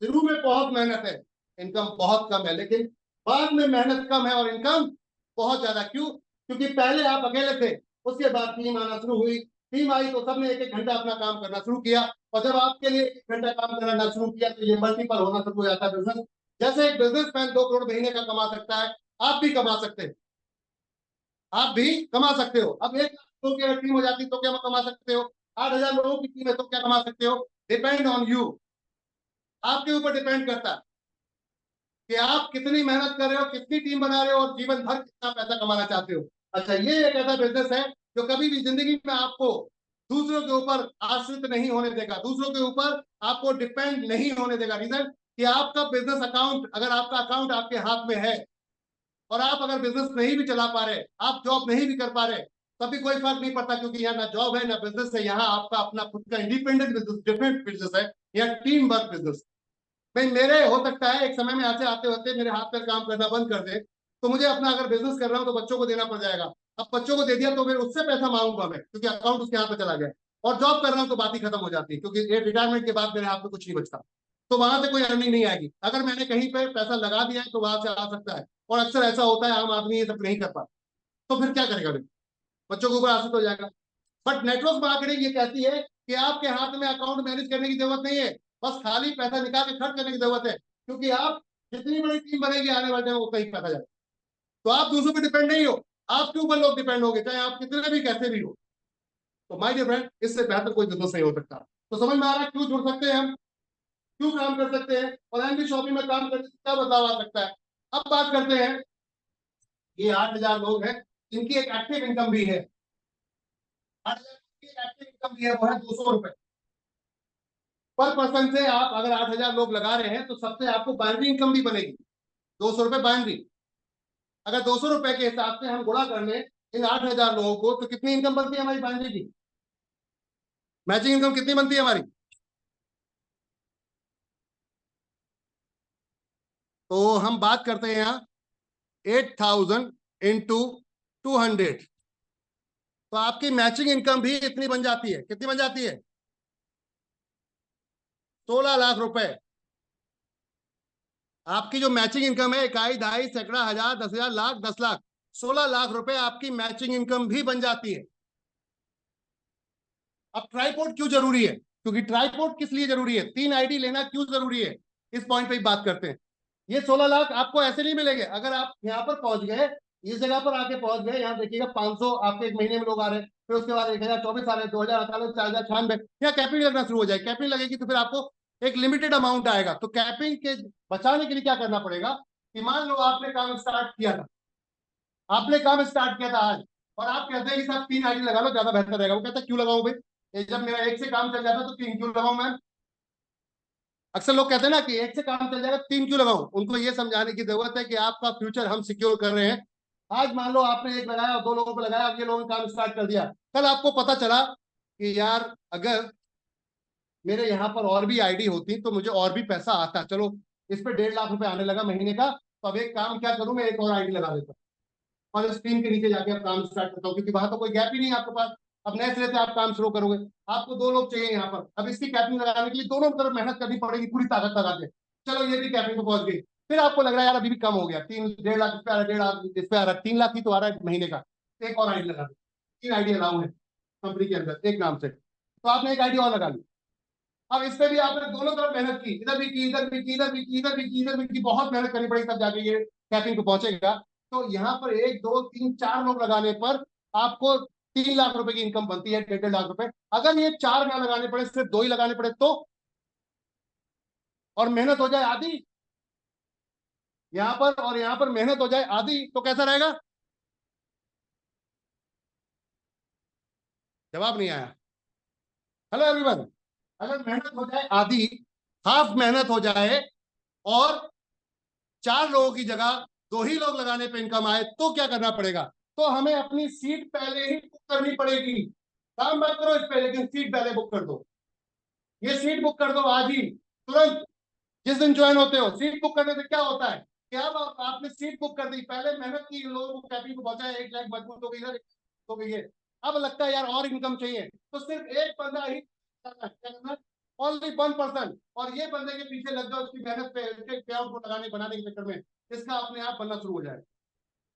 शुरू में बहुत मेहनत है, इनकम बहुत कम है, लेकिन बाद में मेहनत कम है और इनकम बहुत ज्यादा। क्यों? क्योंकि पहले आप अकेले थे, उसके बाद टीम आना शुरू हुई। टीम आई तो सबने 1-1 घंटा अपना काम करना शुरू किया, और जब आपके लिए 1 घंटा काम करना शुरू किया तो ये मल्टीपल होना शुरू हो जाता है बिजनेस। जैसे एक बिजनेसमैन 2 करोड़ महीने का कमा सकता है, आप भी कमा सकते हैं, आप भी कमा सकते हो। अब 1 लाख लोगों की अगर टीम हो जाती तो क्या कमा सकते हो? 8,000 लोगों की टीम है तो क्या कमा सकते हो? डिपेंड ऑन यू, आपके ऊपर डिपेंड करता है कि आप कितनी मेहनत कर रहे हो, कितनी टीम बना रहे हो और जीवन भर कितना पैसा कमाना चाहते हो। अच्छा, ये एक ऐसा बिजनेस है जो कभी भी जिंदगी में आपको दूसरों के ऊपर आश्रित नहीं होने देगा, दूसरों के ऊपर आपको डिपेंड नहीं होने देगा। रीजन कि आपका बिजनेस अकाउंट, अगर आपका अकाउंट आपके हाथ में है और आप अगर बिजनेस नहीं भी चला पा रहे, आप जॉब नहीं भी कर पा रहे, तभी कोई फर्क नहीं पड़ता, क्योंकि यहाँ ना जॉब है ना बिजनेस है, यहाँ आपका अपना खुद का इंडिपेंडेंट बिजनेस, डिफरेंट बिजनेस है, या टीम वर्क बिजनेस। भाई मेरे हो सकता है एक समय में ऐसे आते होते मेरे हाथ पर काम करना बंद कर दे, तो मुझे अपना अगर बिजनेस कर रहा हूँ तो बच्चों को देना पड़ जाएगा। अब बच्चों को दे दिया तो फिर उससे पैसा मांगूंगा मैं, क्योंकि अकाउंट उसके हाथ में चला गया। और जॉब कर रहा हूँ तो बात ही खत्म हो जाती है, क्योंकि ये रिटायरमेंट के बाद मेरे हाथ में कुछ नहीं बचता, तो वहां से कोई अर्निंग नहीं आएगी। अगर मैंने कहीं पे पैसा लगा दिया है तो वहां से आ सकता है, और अक्सर ऐसा होता है, आम आदमी ये सब नहीं कर पाता, तो फिर क्या करेगा? बच्चों के ऊपर आश्रित हो जाएगा। बट नेटवर्क मार्केटिंग ये कहती है कि आपके हाथ में अकाउंट मैनेज करने की जरूरत नहीं है, बस खाली पैसा निकाल के खर्च करने की जरूरत है, क्योंकि आप जितनी बड़ी टीम बनेगी आने वाले टाइम में उतना ही पैसा जाएगा। तो आप दूसरों पर डिपेंड नहीं हो, आपके ऊपर लोग डिपेंड होंगे, चाहे आप कितने भी कैसे भी हो। तो माय डियर फ्रेंड, इससे बेहतर कोई बिजनेस नहीं हो सकता। तो समझ में आ रहा है क्यों जुड़ सकते हैं हम, क्यों काम कर सकते हैं, और एनबी शॉपिंग में काम करने से क्या बदलाव आ सकता है। अब बात करते हैं, ये 8,000 लोग हैं, इनकी एक एक्टिव इनकम भी है। 8,000 की एक्टिव इनकम भी है, वो है 200 रुपए पर पर्सन से। आप अगर 8,000 लोग लगा रहे हैं तो सबसे आपको बाइनरी इनकम भी बनेगी, 200 रुपए बाइनरी। अगर 200 रुपए के हिसाब से हम गुणा कर लें इन 8,000 लोगों को, तो कितनी इनकम बनती है हमारी बाइनरी की, मैचिंग इनकम कितनी बनती है हमारी। तो हम बात करते हैं यहाँ 8,000 इंटू 200, तो आपकी मैचिंग इनकम भी इतनी बन जाती है। कितनी बन जाती है, 16 लाख रुपए। आपकी जो मैचिंग इनकम है, इकाई, दहाई, सैकड़ा, हजार, 10,000, लाख, 10 लाख, 16 लाख रुपए आपकी मैचिंग इनकम भी बन जाती है। अब ट्राइपॉड क्यों जरूरी है, क्योंकि ट्राइपॉड किस लिए जरूरी है, 3 आईडी लेना क्यों जरूरी है, इस पॉइंट पे बात करते हैं। ये 16 लाख आपको ऐसे नहीं मिलेंगे। अगर आप यहाँ पर पहुंच गए, इस जगह पर आके पहुंच गए, यहाँ देखिएगा 500 आपके एक महीने में लोग आ रहे हैं, फिर उसके बाद 1,024 आ रहे हैं, 2,048, 4,096, यहाँ कैपिंग लगना शुरू हो जाए। कैपिंग लगेगी तो फिर आपको एक लिमिटेड अमाउंट आएगा। तो कैपिंग के बचाने के लिए क्या करना पड़ेगा कि मान लो आपने काम स्टार्ट किया था, आपने काम स्टार्ट किया था आज, और आप कहते हैं कि साहब 3 आईडी लगा लो, ज्यादा बेहतर रहेगा। वो कहता है क्यों लगाऊं भाई, जब मेरा एक से काम चल जाता है तो 3 क्यों लगाऊं मैं। अक्सर लोग कहते हैं ना कि एक से काम चल जाएगा, 3 क्यों लगाऊं। उनको ये समझाने की जरूरत है कि आपका फ्यूचर हम सिक्योर कर रहे हैं। आज मान लो आपने एक लगाया और 2 लोगों को लगाया, अब ये लोगों ने काम स्टार्ट कर दिया, कल आपको पता चला कि यार अगर मेरे यहाँ पर और भी आईडी होती तो मुझे और भी पैसा आता, चलो इस पे 1.5 लाख रुपए आने लगा महीने का, तो अब एक काम क्या करूं, मैं एक और आईडी लगा देता हूं और स्क्रीन के नीचे जाके आप काम स्टार्ट करता हूँ, क्योंकि वहां तो कोई गैप ही नहीं है आपके पास। अब नए सिरे से आप काम शुरू करोगे, आपको 2 लोग चाहिए यहाँ पर। अब इसकी कैपिंग लगाने के लिए दोनों तरफ मेहनत करनी पड़ेगी, पूरी ताकत लगा के। चलो ये भी कैपिंग पे पहुंच गई, फिर आपको लग रहा है यार अभी भी कम हो गया, 3 1.5 लाख इस पे आ रहा है, 1.5 लाख इस पे आ रहा है, 3 लाख ही तो आ रहा है महीने का, एक और आईडी लगा दो। 3 आईडी अलाउ है कंपनी के अंदर एक नाम से, तो आपने एक आईडी और लगा ली। अब इस पे भी आपने दोनों तरफ मेहनत की, इधर भी की, इधर भी की, इधर भी की, इधर भी की, इधर भी की, बहुत मेहनत करनी पड़ेगी तब जाके ये कैपिंग पे पहुंचेगा। तो यहाँ पर 1 2 3 4 लोग लगाने पर आपको 3 लाख रुपए की इनकम बनती है, 1.5 लाख रुपए। अगर ये 4 ना लगाने पड़े, सिर्फ 2 ही लगाने पड़े तो, और मेहनत हो जाए आधी यहाँ पर और यहाँ पर मेहनत हो जाए आधी, तो कैसा रहेगा। जवाब नहीं आया। हेलो एवरीवन, अगर मेहनत हो जाए आधी, हाफ मेहनत हो जाए, और 4 लोगों की जगह 2 ही लोग लगाने पे इनकम आए, तो क्या करना पड़ेगा। तो हमें अपनी सीट पहले ही बुक करनी पड़ेगी। काम मत करो इस पे, लेकिन सीट पहले बुक कर दो। ये सीट बुक कर दो आज ही, तुरंत, जिस दिन ज्वाइन होते हो। सीट बुक करने से क्या होता है कि अब आपने सीट बुक कर दी, पहले मेहनत की, लोगों को कैपिंग को पहुंचाया, 1 लाख मजबूत हो गई, इधर हो गई है, अब लगता है यार और इनकम चाहिए, तो सिर्फ एक बंदा ही करना है। क्या करना है, ओनली 1%, और ये बंदे के पीछे लग जाओ, उसकी मेहनत पे, उसके पे आउट को लगाने बनाने के चक्कर में इसका अपने आप बनना शुरू हो जाए।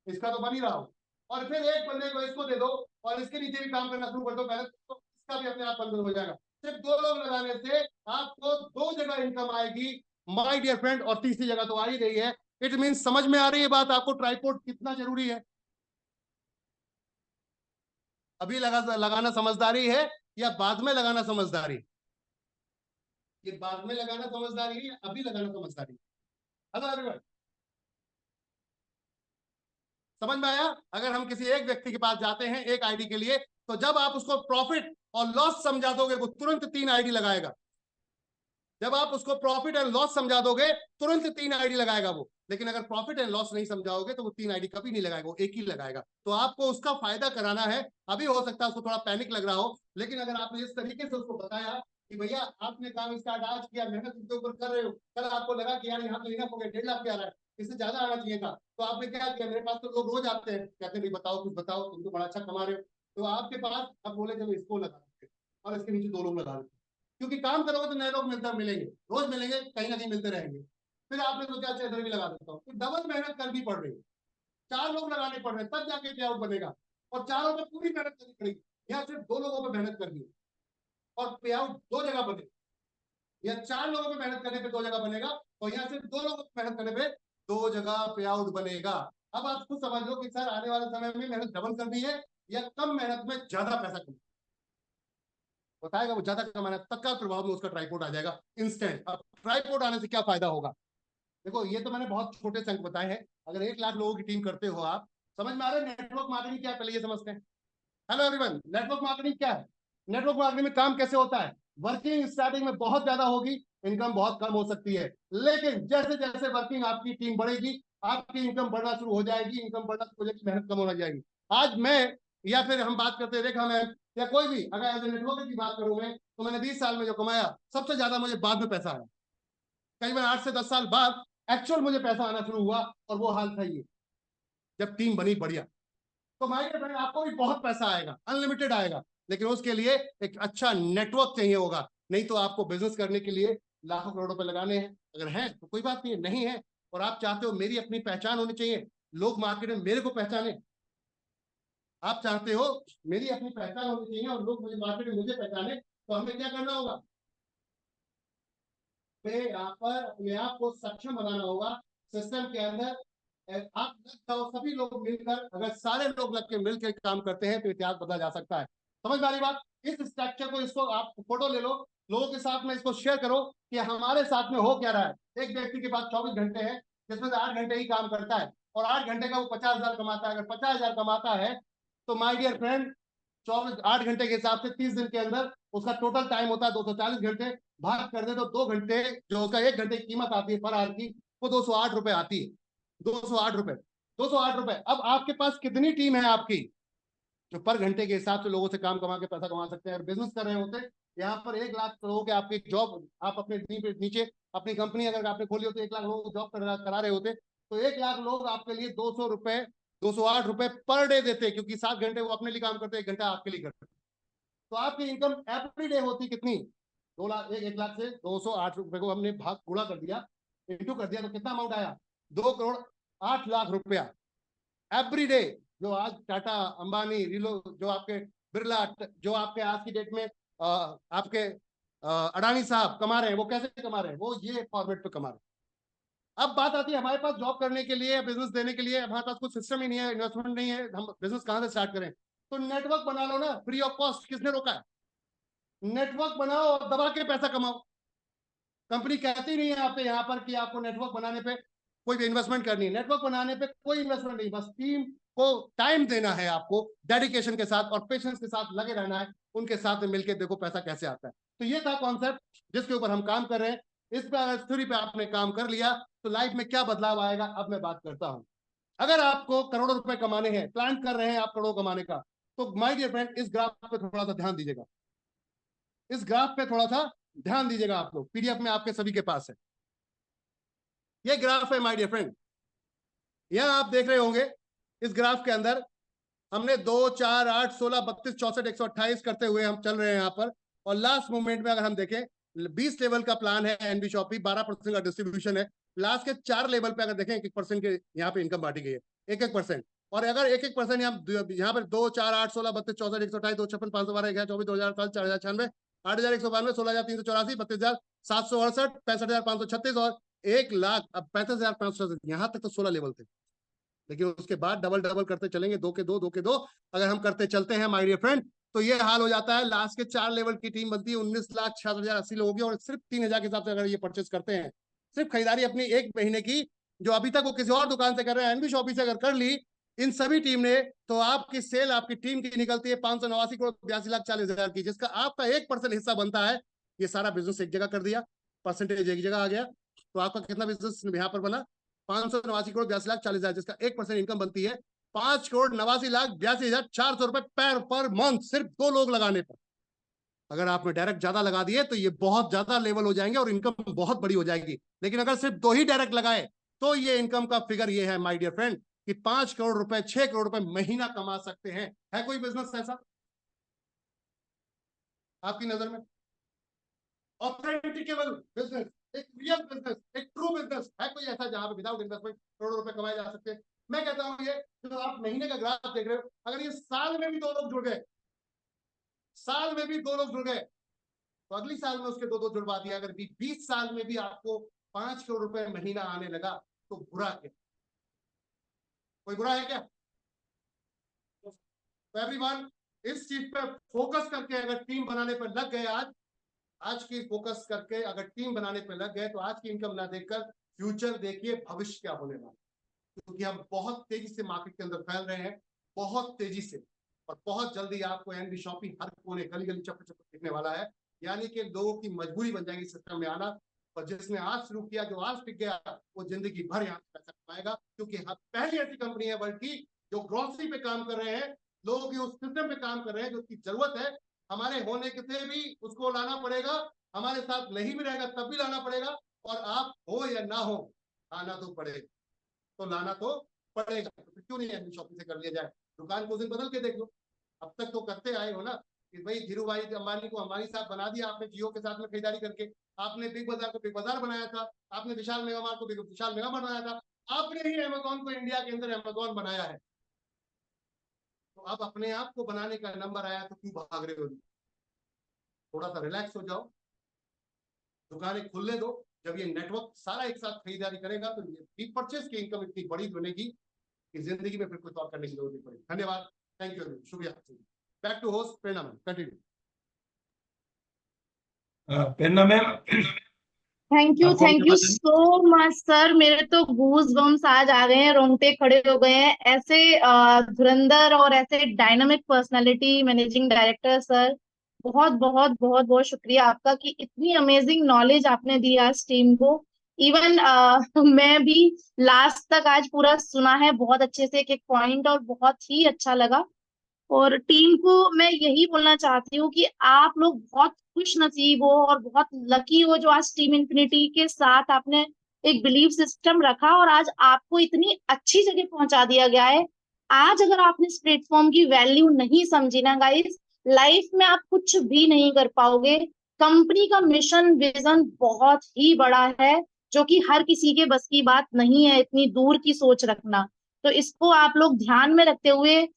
इसका तो बन ही रहा हो, और फिर एक बंदे को इसको दे दो और इसके नीचे भी काम करना शुरू कर दो मेहनत, तो इसका भी अपने आप बंद हो जाएगा। सिर्फ 2 लोग लगाने से आपको 2 जगह इनकम आएगी माय डियर फ्रेंड, और तीसरी जगह तो आ ही रही है। इट मीन, समझ में आ रही है बात आपको, ट्राइपॉड कितना जरूरी है। अभी लगाना समझदारी है या बाद में लगाना समझदारी, ये बाद में लगाना समझदारी है या अभी लगाना समझदारी। हेलो एवरीवन, समझ में आया। अगर हम किसी एक व्यक्ति के पास जाते हैं एक आईडी के लिए, तो जब आप उसको प्रॉफिट और लॉस समझा दोगे, वो तुरंत 3 आईडी लगाएगा। जब आप उसको प्रॉफिट एंड लॉस समझा दोगे, तुरंत 3 आईडी लगाएगा वो। लेकिन अगर प्रॉफिट एंड लॉस नहीं समझाओगे तो वो 3 आईडी कभी नहीं लगाएगा, वो एक ही लगाएगा। तो आपको उसका फायदा कराना है। अभी हो सकता है उसको थोड़ा पैनिक लग रहा हो, लेकिन अगर आपने इस तरीके से उसको बताया कि भैया आपने काम स्टार्ट आज किया, मेहनत उसके ऊपर कर रहे हो, कल आपको लगा कि यार यहाँ तो इनफ हो गया, 1.5 लाख पे आ रहा है, इससे ज्यादा आना चाहिए था, तो आपने क्या किया, मेरे पास तो लोग रोज आते हैं, कहते हैं भाई बताओ कुछ बताओ, तुम तो बड़ा अच्छा कमा रहे हो, तो आपके पास अब बोले जब इसको लगा देते और इसके नीचे 2 लोग लगा देते, क्योंकि काम करोगे तो नए लोग मिलेंगे, रोज मिलेंगे, कहीं ना कहीं मिलते रहेंगे। फिर आपने सोचा अच्छा इधर भी लगा देता हूँ, तो डबल मेहनत करनी पड़ रही है, 4 लोग लगाने पड़ रहे हैं, तब जाके पे आउट बनेगा, और चारों पे पूरी मेहनत करनी पड़ेगी। यहाँ सिर्फ 2 लोगों पे मेहनत करनी है और पे आउट 2 जगह बने, या 4 लोगों पे मेहनत करने पे 2 जगह बनेगा, और यहाँ सिर्फ 2 लोगों पे मेहनत करने पे 2 जगह पे आउट बनेगा। अब आप खुद समझ लो कि सर आने वाले समय में मेहनत डबल करनी है या कम मेहनत में ज्यादा पैसा कमाना, बताएगा वो ज्यादा कमाना, तत्काल प्रभाव में उसका ट्राइपॉड आ जाएगा इंस्टेंट। अब ट्राइपॉड आने से क्या फायदा होगा? देखो ये तो मैंने बहुत छोटे से अंक बताए हैं। अगर 1 लाख लोगों की टीम करते हो आप, समझ में आ रहा है नेटवर्क मार्केटिंग क्या है? पहले ये समझते हैं। हेलो एवरीवन, नेटवर्क मार्केटिंग क्या है? नेटवर्क मार्केटिंग में काम कैसे होता है? वर्किंग स्टार्टिंग में बहुत ज्यादा होगी, इनकम बहुत कम हो सकती है, लेकिन जैसे जैसे वर्किंग आपकी टीम बढ़ेगी आपकी इनकम बढ़ना शुरू हो जाएगी, इनकम बढ़ना शुरू हो जाएगी, मेहनत कम होना जाएगी। आज मैं या फिर हम बात करते हैं रेखा मैम या कोई भी, अगर एज ए नेटवर्कर की बात करूं मैं, तो मैंने 20 साल में जो कमाया सबसे ज्यादा मुझे बाद में पैसा आया। कई बार 8 से 10 साल बाद एक्चुअल मुझे पैसा आना शुरू हुआ, और वो हाल था ये जब टीम बनी बढ़िया। तो माय डियर फ्रेंड, आपको भी बहुत पैसा आएगा, अनलिमिटेड आएगा, लेकिन उसके लिए एक अच्छा नेटवर्क चाहिए होगा। नहीं तो आपको बिजनेस करने के लिए लाखों करोड़ों रुपए लगाने हैं। अगर है तो कोई बात नहीं है, नहीं है और आप चाहते हो मेरी अपनी पहचान होनी चाहिए, लोग मार्केट में मेरे को पहचाने, आप चाहते हो मेरी अपनी पहचान होनी चाहिए और लोग मुझे मार्केट में मुझे पहचाने, तो हमें क्या करना होगा? यहाँ पर अपने आप को सक्षम बनाना होगा सिस्टम के अंदर। आप लग जाओ, सभी लोग मिलकर, अगर सारे लोग लग के मिलकर काम करते हैं तो इतिहास बदला जा सकता है। समझ में आ रही बात? इस स्ट्रक्चर को, इसको आप फोटो ले लो, लोगों के साथ में इसको शेयर करो कि हमारे साथ में हो क्या रहा है। एक व्यक्ति के पास 24 घंटे है, जिसमें से 8 घंटे ही काम करता है, और 8 घंटे का वो 50,000 कमाता है। अगर 50,000 कमाता है तो माय डियर फ्रेंड 8 घंटे के हिसाब से 30 दिन के अंदर उसका टोटल टाइम होता है 240 घंटे। भाग कर दे तो 2 घंटे, जो उसका 1 घंटे की कीमत आती है पर आवर की, वो 208 रुपए आती है। 208 रुपए, 208 रुपए। अब आपके पास कितनी टीम है आपकी जो पर घंटे के हिसाब से लोगों से काम कमा के पैसा कमा सकते हैं? और बिजनेस कर रहे होते, यहाँ पर 1 लाख लोगों के आपकी जॉब, आप अपने नीचे अपनी कंपनी अगर आपने खोली हो तो 1 लाख लोगों को जॉब करा रहे होते, तो 1 लाख लोग आपके लिए 200 रुपए, 208 रुपए पर डे देते, क्योंकि 7 घंटे वो अपने लिए काम करते, 1 घंटा आपके लिए करते। तो आपकी इनकम एवरी डे होती कितनी? 2 लाख, 1 लाख से 208 रुपए को हमने भाग गुणा कर दिया, इंटू कर दिया, तो कितना अमाउंट आया? 2 करोड़ 8 लाख रुपया एवरी डे। जो आज टाटा, अंबानी, रिलो, जो आपके बिरला, जो आपके आज की डेट में आपके अडानी साहब कमा रहे हैं, वो कैसे कमा रहे हैं? वो ये फॉर्मेट पे कमा रहे हैं। अब बात आती है हमारे पास जॉब करने के लिए, बिजनेस देने के लिए हमारे पास कुछ सिस्टम ही नहीं है, इन्वेस्टमेंट नहीं है, हम बिजनेस कहां से स्टार्ट करें? तो नेटवर्क बना लो ना, फ्री ऑफ कॉस्ट। किसने रोका है? नेटवर्क बनाओ और दबा के पैसा कमाओ। कंपनी कहती नहीं है आपके यहाँ पर कि आपको नेटवर्क बनाने पे कोई भी इन्वेस्टमेंट करनी है। नेटवर्क बनाने पे कोई इन्वेस्टमेंट नहीं, बस टीम को टाइम देना है, आपको डेडिकेशन के साथ और पेशेंस के साथ लगे रहना है, उनके साथ मिलकर देखो पैसा कैसे आता है। तो ये था कॉन्सेप्ट जिसके ऊपर हम काम कर रहे हैं। इस पर थ्योरी पे आपने काम कर लिया तो लाइफ में क्या बदलाव आएगा, अब मैं बात करता हूं। अगर आपको करोड़ों रुपए कमाने हैं, प्लान कर रहे हैं आप करोड़ों कमाने का, तो माय डियर फ्रेंड इस ग्राफ पे थोड़ा सा ध्यान दीजिएगा। इस ग्राफ पे थोड़ा सा ध्यान दीजिएगा। आप लोग पीडीएफ में आपके सभी के पास है, ये ग्राफ है माय डियर फ्रेंड। यहां आप देख रहे होंगे इस ग्राफ के अंदर हमने 2, 4, 8, 16, 32, 64, 128 करते हुए हम चल रहे हैं यहाँ पर। और लास्ट मोमेंट में अगर हम देखें 20 लेवल का प्लान है एनबी शॉपी, 12% का डिस्ट्रीब्यूशन है। लास्ट के 4 लेवल पे अगर देखें 1% के यहाँ पे इनकम बांटी गई है, 1%। और अगर 1% यहाँ पर 2, 4, 8, 16, 32, 64, 128, 256, 512, 1024, 2048, 4096, 8192, 16384, 32768, 65536 और 1,00,000, अब 65,500। यहाँ तक तो 16 लेवल थे, लेकिन उसके बाद डबल डबल करते चलेंगे, 2 के 2, 2 के 2 अगर हम करते चलते हैं माय डियर फ्रेंड, तो ये हाल हो जाता है। लास्ट के 4 लेवल की टीम बनती है 19,66,080 लोगों की, और सिर्फ 3,000 के हिसाब से अगर ये परचेस करते हैं, सिर्फ खरीदारी अपनी 1 महीने की जो अभी तक वो किसी और दुकान से कर रहे हैं, एनबी शॉपी से अगर कर ली इन सभी टीम ने, तो आपकी सेल आपकी टीम की निकलती है 589 करोड़ 82,40,000 की, जिसका आपका 1% हिस्सा बनता है। ये सारा बिजनेस एक जगह कर दिया, परसेंटेज एक जगह आ गया, तो आपका कितना बिजनेस यहाँ पर बना? 589 करोड़ 82,40,000, जिसका 1% इनकम बनती है 5,89,82,400 रुपए पर मंथ, सिर्फ 2 लोग लगाने पर। अगर आपने डायरेक्ट ज्यादा लगा दिए तो ये बहुत ज्यादा लेवल हो जाएंगे और इनकम बहुत बड़ी हो जाएगी। लेकिन अगर सिर्फ 2 ही डायरेक्ट लगाए तो ये इनकम का फिगर ये है माय डियर फ्रेंड कि 5 करोड़ रुपए, 6 करोड़ रुपए महीना कमा सकते हैं। है कोई बिजनेस ऐसा आपकी नजर में? ऑथेंटिकेबल बिजनेस, एक रियल बिजनेस, एक ट्रू बिजनेस है कोई ऐसा जहां पे विदाउट इन्वेस्टमेंट करोड़ों रुपए कमाए जा सकते हैं? मैं कहता हूं ये जो आप महीने का ग्राफ देख रहे हो, अगर ये साल में भी 2 लोग जुड़ गए, साल में भी 2 लोग जुड़ गए, तो अगली साल में उसके 2 जुड़वा दिया। अगर 20 साल में भी आपको 5 करोड़ रुपए महीना आने लगा तो बुरा क्या? कोई बुरा है क्या? तो एवरीवन इस चीज पे फोकस करके अगर टीम बनाने पर लग गए, आज की फोकस करके अगर टीम बनाने पर लग गए, तो आज की इनकम ना देखकर फ्यूचर देखिए भविष्य क्या होने वाला, क्योंकि हम बहुत तेजी से मार्केट के अंदर फैल रहे हैं, बहुत तेजी से, और बहुत जल्दी आपको एनबी शॉपिंग हर कोने गली गली चप्पे चप्पे दिखने वाला है। यानी कि लोगों की मजबूरी बन जाएगी सिस्टम में आना, और जिसने आज शुरू किया, जो आज टिक गया, वो जिंदगी भर यहाँ पैसा कमाएगा, क्योंकि हम पहली ऐसी कंपनी है वर्ल्ड की जो ग्रोसरी पे काम कर रहे हैं, लोगों की उस सिस्टम पे काम कर रहे हैं जो उसकी जरूरत है। हमारे होने के से भी उसको लाना पड़ेगा, हमारे साथ नहीं भी रहेगा तब भी लाना पड़ेगा, और आप हो या ना हो लाना तो पड़ेगा, तो लाना तो पड़ेगा। तो फिर क्यों नहीं एनबी शॉपिंग से कर लिया जाए? दुकान को दिन बदल के देख लो, अब तक तो करते आए हो ना कि भाई धीरू भाई अंबानी को अंबानी साहब बना दिया आपने, जियो के साथ में खरीदारी करके। आपने बिग बाजार को बिग बाजार बनाया था, आपने विशाल मेगा मार्ट को विशाल मेगा मार्ट बनाया था, आपने ही अमेजोन को इंडिया के अंदर अमेजोन बनाया है। तो अब अपने आप को बनाने का नंबर आया तो क्यों भाग रहे हो? थोड़ा सा रिलैक्स हो जाओ, दुकानें खुलने दो। जब ये नेटवर्क सारा एक साथ खरीदारी करेगा तो ये परचेज की इनकम इतनी बड़ी बनेगी कि जिंदगी में फिर कुछ और करने की जरूरत नहीं पड़ेगी। धन्यवाद, थैंक यू, शुक्रिया। Back to host Prerna ma'am, continue. Prerna ma'am, thank you so much sir. मेरे तो गूज बम्स आज आ गए हैं, रोंगटे खड़े हो गए हैं। ऐसे धुरंधर और ऐसे dynamic personality managing director sir, बहुत बहुत बहुत बहुत शुक्रिया आपका कि इतनी अमेजिंग नॉलेज आपने दी आज टीम को। इवन मैं भी लास्ट तक आज पूरा सुना है बहुत अच्छे से, एक एक पॉइंट, और बहुत ही अच्छा लगा। और टीम को मैं यही बोलना चाहती हूँ कि आप लोग बहुत खुश नसीब हो और बहुत लकी हो जो आज टीम इन्फिनिटी के साथ आपने एक बिलीफ सिस्टम रखा और आज आपको इतनी अच्छी जगह पहुंचा दिया गया है। आज अगर आपने इस प्लेटफॉर्म की वैल्यू नहीं समझी ना गाइस, लाइफ में आप कुछ भी नहीं कर पाओगे। कंपनी का मिशन विजन बहुत ही बड़ा है, जो कि हर किसी के बस की बात नहीं है इतनी दूर की सोच रखना। तो इसको आप लोग ध्यान में रखते हुए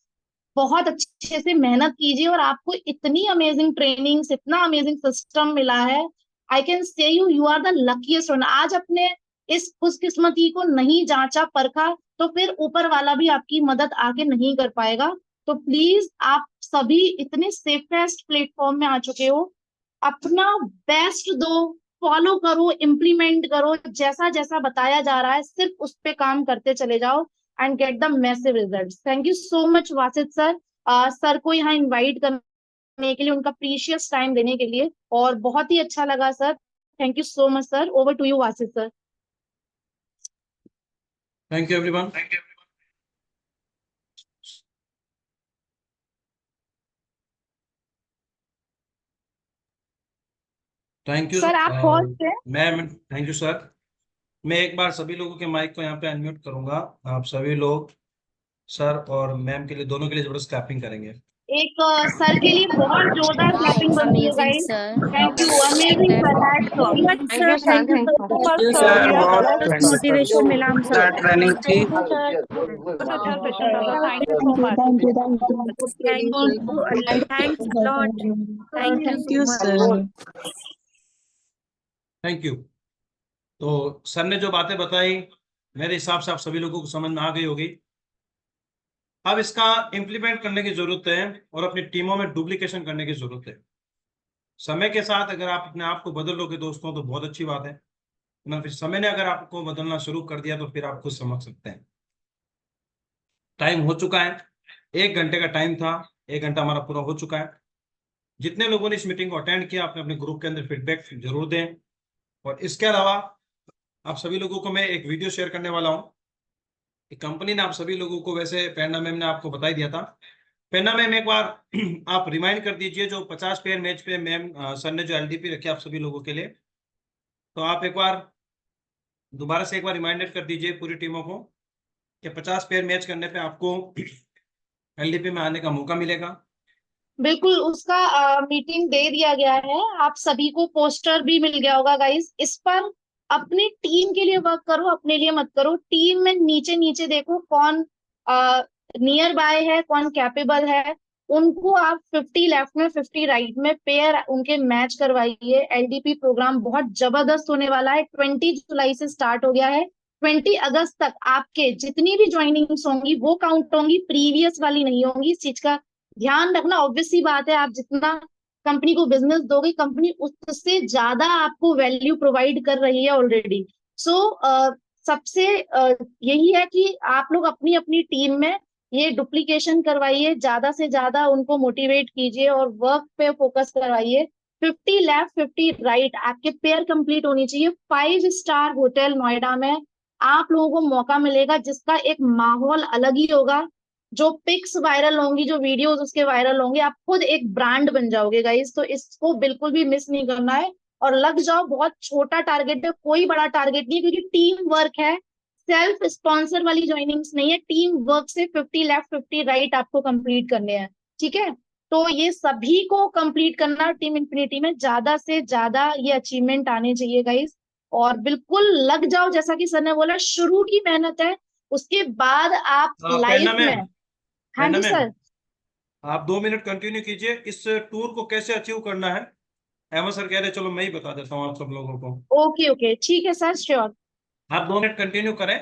बहुत अच्छे से मेहनत कीजिए, और आपको इतनी अमेजिंग ट्रेनिंग्स, इतना अमेजिंग सिस्टम मिला है। I can say you are the luckiest one. आज अपने इस खुशकिस्मती को नहीं जांचा परखा तो फिर ऊपर वाला भी आपकी मदद आके नहीं कर पाएगा। तो प्लीज आप सभी इतने सेफेस्ट प्लेटफॉर्म में आ चुके हो, अपना बेस्ट दो, फॉलो करो, इम्प्लीमेंट करो, जैसा जैसा बताया जा रहा है सिर्फ उस पे काम करते चले जाओ and get the massive results. Thank you so much वासित sir. Sir को यहाँ इनवाइट करने के लिए, उनका प्रीशियस टाइम देने के लिए, और बहुत ही अच्छा लगा sir. Thank you so much sir. Over to you Wasit sir. Thank you everyone. Thank you sir आप होस्ट हैं। Ma'am, thank you sir. मैं एक बार सभी लोगों के माइक को यहाँ पे अनम्यूट करूंगा। आप सभी लोग सर और मैम के लिए, दोनों के लिए जबरदस्त क्लैपिंग करेंगे। एक सर के लिए बहुत जोरदार क्लैपिंग बनती है guys. Thank you, amazing sir, hats off. Thank you sir, बहुत मोटिवेशन मिला हम सब। ट्रेनिंग की। Thank you so much. Thanks lot. Thank you sir. Thank you. तो सर ने जो बातें बताई, मेरे हिसाब से आप सभी लोगों को समझ में आ गई होगी। अब इसका इम्प्लीमेंट करने की जरूरत है और अपनी टीमों में डुप्लीकेशन करने की जरूरत है। समय के साथ अगर आप अपने आप को बदल लोगे दोस्तों तो बहुत अच्छी बात है, ना फिर समय ने अगर आपको बदलना शुरू कर दिया तो फिर आप खुद समझ सकते हैं। टाइम हो चुका है, 1 घंटे का टाइम था, 1 घंटा हमारा पूरा हो चुका है। जितने लोगों ने इस मीटिंग को अटेंड किया, अपने अपने ग्रुप के अंदर फीडबैक जरूर दें। और इसके अलावा आप सभी लोगों को मैं एक वीडियो शेयर करने वाला हूँ। कंपनी ने आप सभी लोगों को, वैसे प्रेरणा मैम ने आपको बता दिया था। प्रेरणा मैम एक बार आप रिमाइंड कर दीजिए, जो 50 पेयर मैच पे मैम सर ने जो एलडीपी रखी आप सभी लोगों के लिए, तो आप एक बार दोबारा से एक बार रिमाइंडर कर दीजिए पूरी टीमों को कि 50 पेयर मैच करने पे आपको एलडीपी में आने का मौका मिलेगा। बिल्कुल, उसका मीटिंग दे दिया गया है, आप सभी को पोस्टर भी मिल गया होगा गाइस। इस पर अपनी टीम के लिए वर्क करो, अपने लिए मत करो। टीम में नीचे नीचे देखो कौन नियर बाय है, कौन कैपेबल है, उनको आप 50 लेफ्ट में 50 राइट में पेयर उनके मैच करवाइए। एलडीपी प्रोग्राम बहुत जबरदस्त होने वाला है, 20 जुलाई से स्टार्ट हो गया है। 20 अगस्त तक आपके जितनी भी ज्वाइनिंग्स होंगी वो काउंट होंगी, प्रीवियस वाली नहीं होंगी। इस चीज का ध्यान रखना। ऑब्वियस सी बात है, आप जितना कंपनी को बिजनेस दोगे, कंपनी उससे ज्यादा आपको वैल्यू प्रोवाइड कर रही है ऑलरेडी। सो सबसे यही है कि आप लोग अपनी अपनी टीम में ये डुप्लीकेशन करवाइए, ज्यादा से ज्यादा उनको मोटिवेट कीजिए और वर्क पे फोकस करवाइए। 50 लेफ्ट 50 राइट आपके पेयर कंप्लीट होनी चाहिए। 5 स्टार होटल नोएडा में आप लोगों को मौका मिलेगा, जिसका एक माहौल अलग ही होगा। जो पिक्स वायरल होंगी, जो वीडियोस उसके वायरल होंगे, आप खुद एक ब्रांड बन जाओगे गाइस। तो इसको बिल्कुल भी मिस नहीं करना है और लग जाओ। बहुत छोटा टारगेट है, कोई बड़ा टारगेट नहीं है, क्योंकि टीम वर्क है। सेल्फ स्पॉन्सर वाली ज्वाइनिंग्स नहीं है, टीम वर्क से 50 लेफ्ट 50 राइट आपको कंप्लीट करने हैं। ठीक है, तो ये सभी को कंप्लीट करना टीम इन्फिनिटी में, ज्यादा से ज्यादा ये अचीवमेंट आने चाहिए गाइस। और बिल्कुल लग जाओ, जैसा कि सर ने बोला, शुरू की मेहनत है, उसके बाद आप लाइफ पहना में। मैम, हाँ पहना जी मैम, सर। आप 2 मिनट कंटिन्यू कीजिए। इस टूर को कैसे अचीव करना है अहमद सर कह रहे, चलो मैं ही बता देता हूँ आप सब लोगों को। ओके ओके, ठीक है सर, श्योर। आप 2 मिनट कंटिन्यू करें,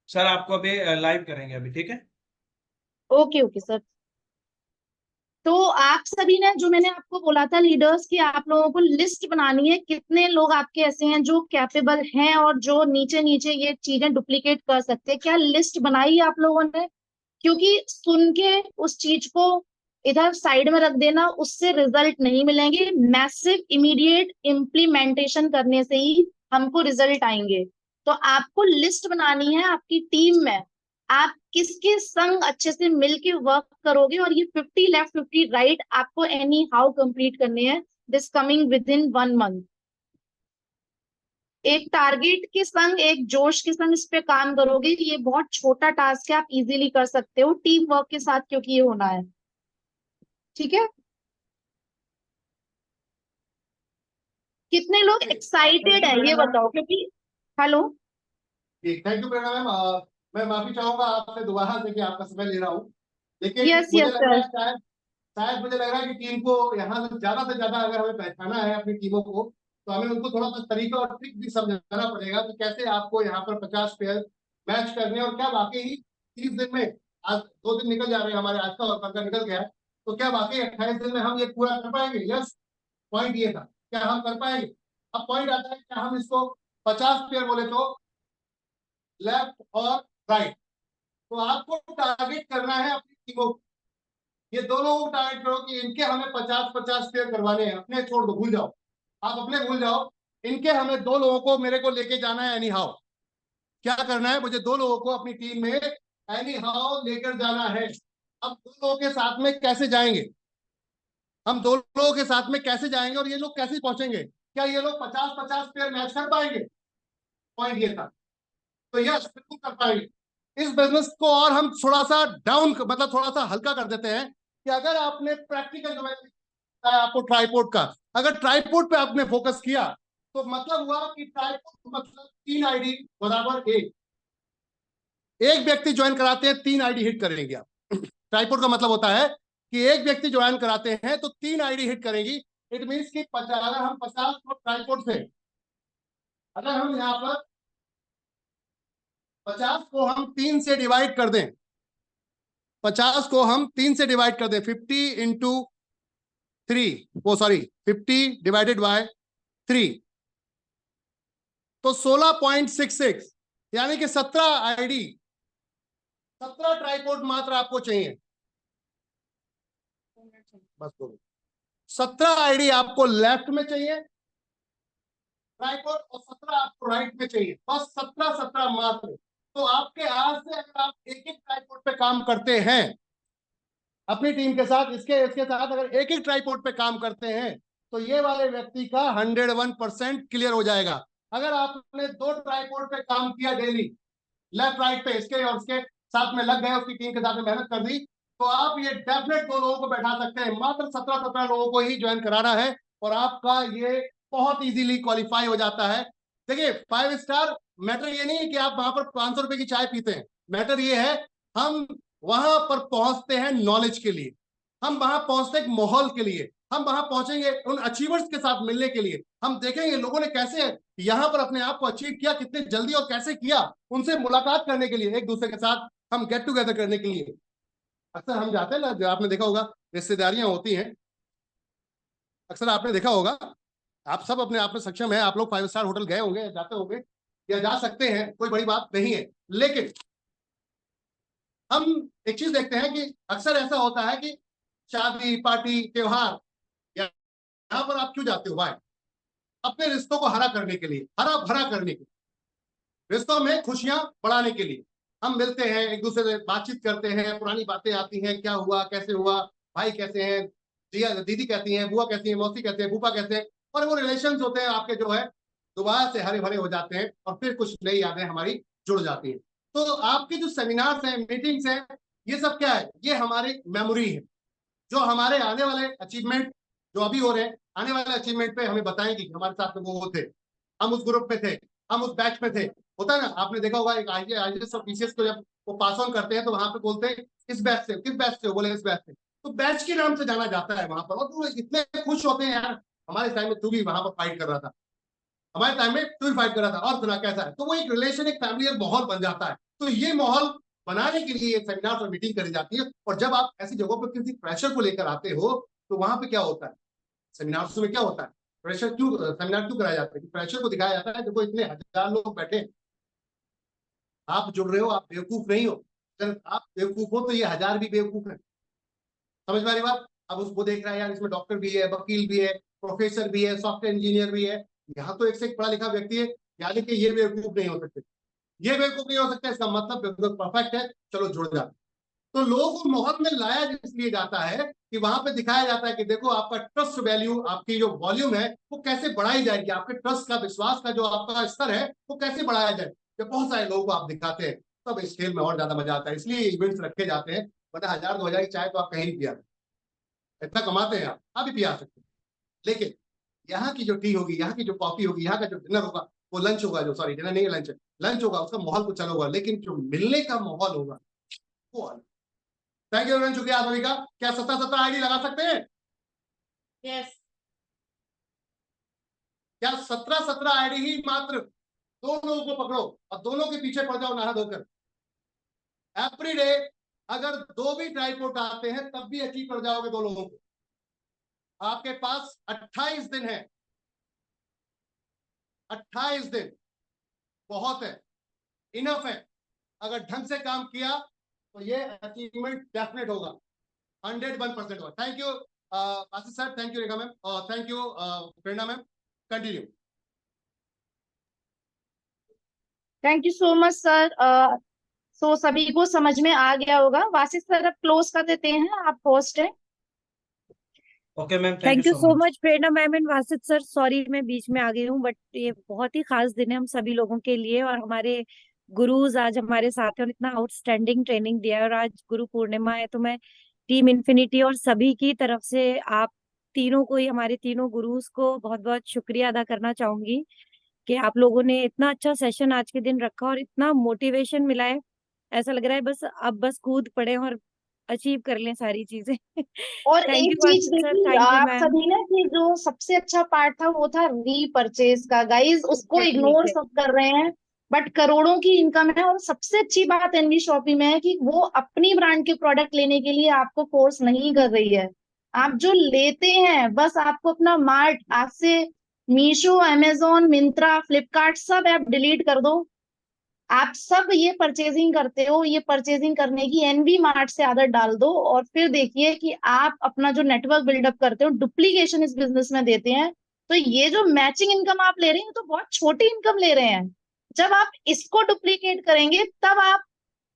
सर आपको अभी लाइव करेंगे अभी, ठीक है। Okay okay sir. तो आप सभी ने, जो मैंने आपको बोला था लीडर्स की, आप लोगों को लिस्ट बनानी है, कितने लोग आपके ऐसे हैं जो कैपेबल हैं और जो नीचे नीचे ये चीजें डुप्लीकेट कर सकते हैं। क्या लिस्ट बनाई आप लोगों ने? क्योंकि सुन के उस चीज को इधर साइड में रख देना, उससे रिजल्ट नहीं मिलेंगे। मैसिव इमीडिएट इम्प्लीमेंटेशन करने से ही हमको रिजल्ट आएंगे। तो आपको लिस्ट बनानी है आपकी टीम में, आप किसके संग अच्छे से मिलके वर्क करोगे, और ये 50 लेफ्ट 50 राइट आपको एनी हाउ कंप्लीट करने हैं this coming with in 1 month. एक टारगेट के संग, एक जोश के संग इस पे काम करोगे। ये बहुत छोटा टास्क है, आप इजीली कर सकते हो टीम वर्क के साथ, क्योंकि ये होना है। ठीक है, कितने लोग एक्साइटेड है ये बताओ, क्योंकि hello. Thank you Prerna ma'am. मैं माफी चाहूंगा आपसे दोबारा से कि आपका समय ले रहा हूँ, लेकिन यस मुझे यस लग रहा सर। है शायद मुझे लग रहा है कि टीम को यहाँ से ज्यादा अगर हमें पहचाना है अपनी टीमों को, तो हमें उनको थोड़ा सा तरीका और ट्रिक भी समझाना पड़ेगा कि कैसे आपको यहाँ पर 50 पेयर मैच करने, और क्या वाकई ही 30 दिन में, आज 2 दिन निकल जा रहे हैं हमारे, आज का और कल का निकल गया है, तो क्या वाकई 28 दिन में हम ये पूरा कर पाएंगे? यस, पॉइंट ये था, क्या हम कर पाएंगे? अब पॉइंट आता है, क्या हम इसको 50 पेयर बोले तो लेफ्ट और राइट, तो आपको टारगेट करना है अपनी टीमों को। ये दोनों को टारगेट करो कि इनके हमें 50-50 पेयर करवाने हैं। अपने छोड़ दो, भूल जाओ, आप अपने भूल जाओ, इनके हमें 2 लोगों को मेरे को लेके जाना है एनी हाउ। क्या करना है? मुझे 2 लोगों को अपनी टीम में एनी हाउ लेकर जाना है। अब 2 लोगों के साथ में कैसे जाएंगे? हम 2 लोगों के साथ में कैसे जाएंगे और ये लोग कैसे पहुंचेंगे? क्या ये लोग 50-50 पेयर मैच कर पाएंगे? पॉइंट ये था। तो यस, बिल्कुल कर पाएंगे। इस बिजनेस को और हम थोड़ा सा डाउन, मतलब थोड़ा सा हल्का कर देते हैं कि अगर आपने प्रैक्टिकल, जो मैंने बताया आपको ट्राइपोड का, अगर ट्राइपोड पे आपने फोकस किया, तो मतलब हुआ कि ट्राइपोड मतलब 3 आईडी बराबर एक व्यक्ति ज्वाइन कराते हैं 3 आईडी हिट करेंगे आप। ट्राइपोड का मतलब होता है कि एक व्यक्ति ज्वाइन कराते हैं तो 3 आईडी हिट करेंगी। इट मीन्स कि अगर हम 50 को ट्राइपोड से, अगर हम यहाँ पर 50 को हम 3 से डिवाइड कर दें, 50 को हम 3 से डिवाइड कर दें, 50 इंटू 3, वो सॉरी 50 डिवाइडेड बाय 3, तो 16.66, यानी कि 17 आईडी, 17 ट्राइपोड मात्र आपको चाहिए। बस 17 आईडी आपको लेफ्ट में चाहिए ट्राइपोड, और 17 आपको राइट में चाहिए। बस 17 मात्र। तो आपके आज से अगर आप एक एक ट्राइपोड पे काम करते हैं अपनी टीम के साथ, इसके साथ अगर एक एक ट्राइपोड पे काम करते हैं, तो ये वाले व्यक्ति का 101% क्लियर हो जाएगा। अगर आपने 2 ट्राइपोड पे काम किया डेली, लेफ्ट राइट पे, इसके और इसके साथ में लग गए, उसकी टीम के साथ में मेहनत कर दी, तो आप ये डेफिनेट 2 लोगों को बैठा सकते हैं। मात्र 17 लोगों को ही ज्वाइन कराना है और आपका ये बहुत इजीली क्वालिफाई हो जाता है। देखिए, 5 स्टार मैटर ये नहीं है कि आप वहां पर 500 रुपए की चाय पीते हैं। मैटर ये है, हम वहां पर पहुंचते हैं नॉलेज के लिए, हम वहां पहुंचते हैं एक माहौल के लिए, हम वहां पहुंचेंगे उन अचीवर्स के साथ मिलने के लिए, हम देखेंगे लोगों ने कैसे यहाँ पर अपने आप को अचीव किया, कितने जल्दी और कैसे किया, उनसे मुलाकात करने के लिए, एक दूसरे के साथ हम गेट टुगेदर करने के लिए। अक्सर हम जाते हैं ना, जो आपने देखा होगा रिश्तेदारियां होती हैं, अक्सर आपने देखा होगा, आप सब अपने आप में सक्षम है, आप लोग 5 स्टार होटल गए होंगे, जाते होंगे या जा सकते हैं, कोई बड़ी बात नहीं है। लेकिन हम एक चीज देखते हैं कि अक्सर ऐसा होता है कि शादी पार्टी त्योहार, यहाँ पर आप क्यों जाते हो भाई? अपने रिश्तों को हरा करने के लिए, हरा भरा करने के लिए, रिश्तों में खुशियां बढ़ाने के लिए हम मिलते हैं, एक दूसरे से बातचीत करते हैं, पुरानी बातें आती हैं, क्या हुआ, कैसे हुआ, भाई कैसे हैं, दीदी कहती हैं, बुआ कहती है, मौसी कहते हैं, फूफा कहते हैं, और वो रिलेशंस होते हैं आपके जो है दोबारा से हरे भरे हो जाते हैं और फिर कुछ नई यादें हमारी जुड़ जाती हैं। तो आपके जो सेमिनार्स हैं, मीटिंग्स हैं, ये सब क्या है? ये हमारी मेमोरी है, जो हमारे आने वाले अचीवमेंट जो अभी हो रहे हैं, आने वाले अचीवमेंट पे हमें बताएंगे कि हमारे साथ में वो थे, हम उस ग्रुप में थे, हम उस बैच में थे। होता है ना, आपने देखा होगा एक आईएएस और पीसीएस को जब वो पास ऑन करते हैं तो वहां पे बोलते हैं इस बैच से, किस बैच से, बोले इस बैच से, तो बैच के नाम से जाना जाता है वहां पर, और तो इतने खुश होते हैं यार, हमारे टाइम में तू भी वहां पर फाइट कर रहा था, हमारे टाइम में तू भी फाइट कर रहा था, और सुना कैसा है, तो वो एक रिलेशन, एक फैमिली माहौल बन जाता है। तो ये माहौल बनाने के लिए सेमिनार और मीटिंग करी जाती है। और जब आप ऐसी जगहों पर किसी प्रेशर को लेकर आते हो तो वहां पे क्या होता है, सेमिनार्स में क्या होता है, प्रेशर क्यों, सेमिनार क्यों कराया जाता है? प्रेशर को दिखाया जाता है, देखो इतने हजार लोग बैठे, आप जुड़ रहे हो, आप बेवकूफ नहीं हो, अगर आप बेवकूफ हो तो ये हजार भी बेवकूफ है। समझ में आ रही बात? अब उसको देख रहा है यार, इसमें डॉक्टर भी है, वकील भी है, प्रोफेसर भी है, सॉफ्टवेयर इंजीनियर भी है, यहाँ तो एक से एक पढ़ा लिखा व्यक्ति है, यानी कि ये बेवकूफ नहीं हो सकते, ये बेवकूफ नहीं हो सकता, इसका मतलब परफेक्ट है, चलो जुड़ जाते। तो लोगों को माहौल में लाया इसलिए जाता है कि वहां पे दिखाया जाता है कि देखो आपका ट्रस्ट वैल्यू, आपकी जो वॉल्यूम है वो कैसे बढ़ाई जाएगी, आपके ट्रस्ट का, विश्वास का जो आपका स्तर है वो कैसे बढ़ाया जाए। जब बहुत सारे लोगों को आप दिखाते हैं तब इस खेल में और ज्यादा मजा आता है, इसलिए इवेंट्स रखे जाते हैं, वरना 1000-2000 की चाय तो आप कहीं नहीं पिया, इतना कमाते हैं आप भी पिया सकते हैं। लेकिन यहाँ की जो टी होगी, यहाँ की जो कॉफी होगी, यहाँ का जो डिनर होगा, वो लंच होगा, जो सॉरी डिनर नहीं है, लंच है, लंच होगा, उसका माहौल कुछ अलग होगा, लेकिन जो मिलने का माहौल होगा वो अलग। थैंक यू वेरी, शुक्रिया सभी का। क्या 17 आईडी लगा सकते हैं? यस। क्या 17 आईडी ही मात्र? दो लोगों को पकड़ो और दोनों के पीछे पड़ जाओ नहा धोकर, एवरी डे। अगर 2 भी ट्राईपोर्ट आते हैं तब भी अचीव कर जाओगे 2 लोगों को। आपके पास 28 दिन है, 28 दिन बहुत है, इनफ है। अगर ढंग से काम किया तो ये अचीवमेंट डेफिनेट होगा, 101% होगा। Thank you Ashish sir, thank you Rekha ma'am, और thank you Prerna ma'am. Continue. Thank you so much sir. So सभी को समझ में आ गया होगा। वासिस सर अब क्लोज कर देते हैं, आप होस्ट हैं। Okay ma'am, thank you so much Prerna ma'am and वासित sir, sorry मैं बीच में आ गई हूँ, बट ये बहुत ही खास दिन है हम सभी लोगों के लिए, और हमारे गुरुज आज हमारे साथ हैं और इतना आउटस्टैंडिंग ट्रेनिंग दिया है, और आज गुरु पूर्णिमा है, तो मैं टीम इन्फिनिटी और सभी की तरफ से आप तीनों को ही, हमारे तीनों गुरुज को बहुत बहुत शुक्रिया अदा करना चाहूंगी कि आप लोगों ने इतना अच्छा सेशन आज के दिन रखा और इतना मोटिवेशन मिला है। ऐसा लग रहा है बस अब बस कूद पड़े और अचीव कर लें सारी चीजें। और थैंक एक यू चीज वासित सर, देखिए थैंक यू आप मैम। सभी ने, कि जो सबसे अच्छा पार्ट था वो था रीपरचेज का। गाइस उसको इग्नोर सब कर रहे हैं, बट करोड़ों की इनकम है। और सबसे अच्छी बात एनवी शॉपी में है कि वो अपनी ब्रांड के प्रोडक्ट लेने के लिए आपको फोर्स नहीं कर रही है। आप जो लेते हैं, बस आपको अपना मार्ट आज से मीशो, अमेजोन, मिंत्रा, फ्लिपकार्ट सब ऐप डिलीट कर दो। आप सब ये परचेजिंग करते हो, ये परचेजिंग करने की एनवी मार्ट से आदत डाल दो, और फिर देखिए कि आप अपना जो नेटवर्क बिल्डअप करते हो, डुप्लीकेशन इस बिजनेस में देते हैं। तो ये जो मैचिंग इनकम आप ले रहे हैं तो बहुत छोटी इनकम ले रहे हैं। जब आप इसको डुप्लीकेट करेंगे तब आप,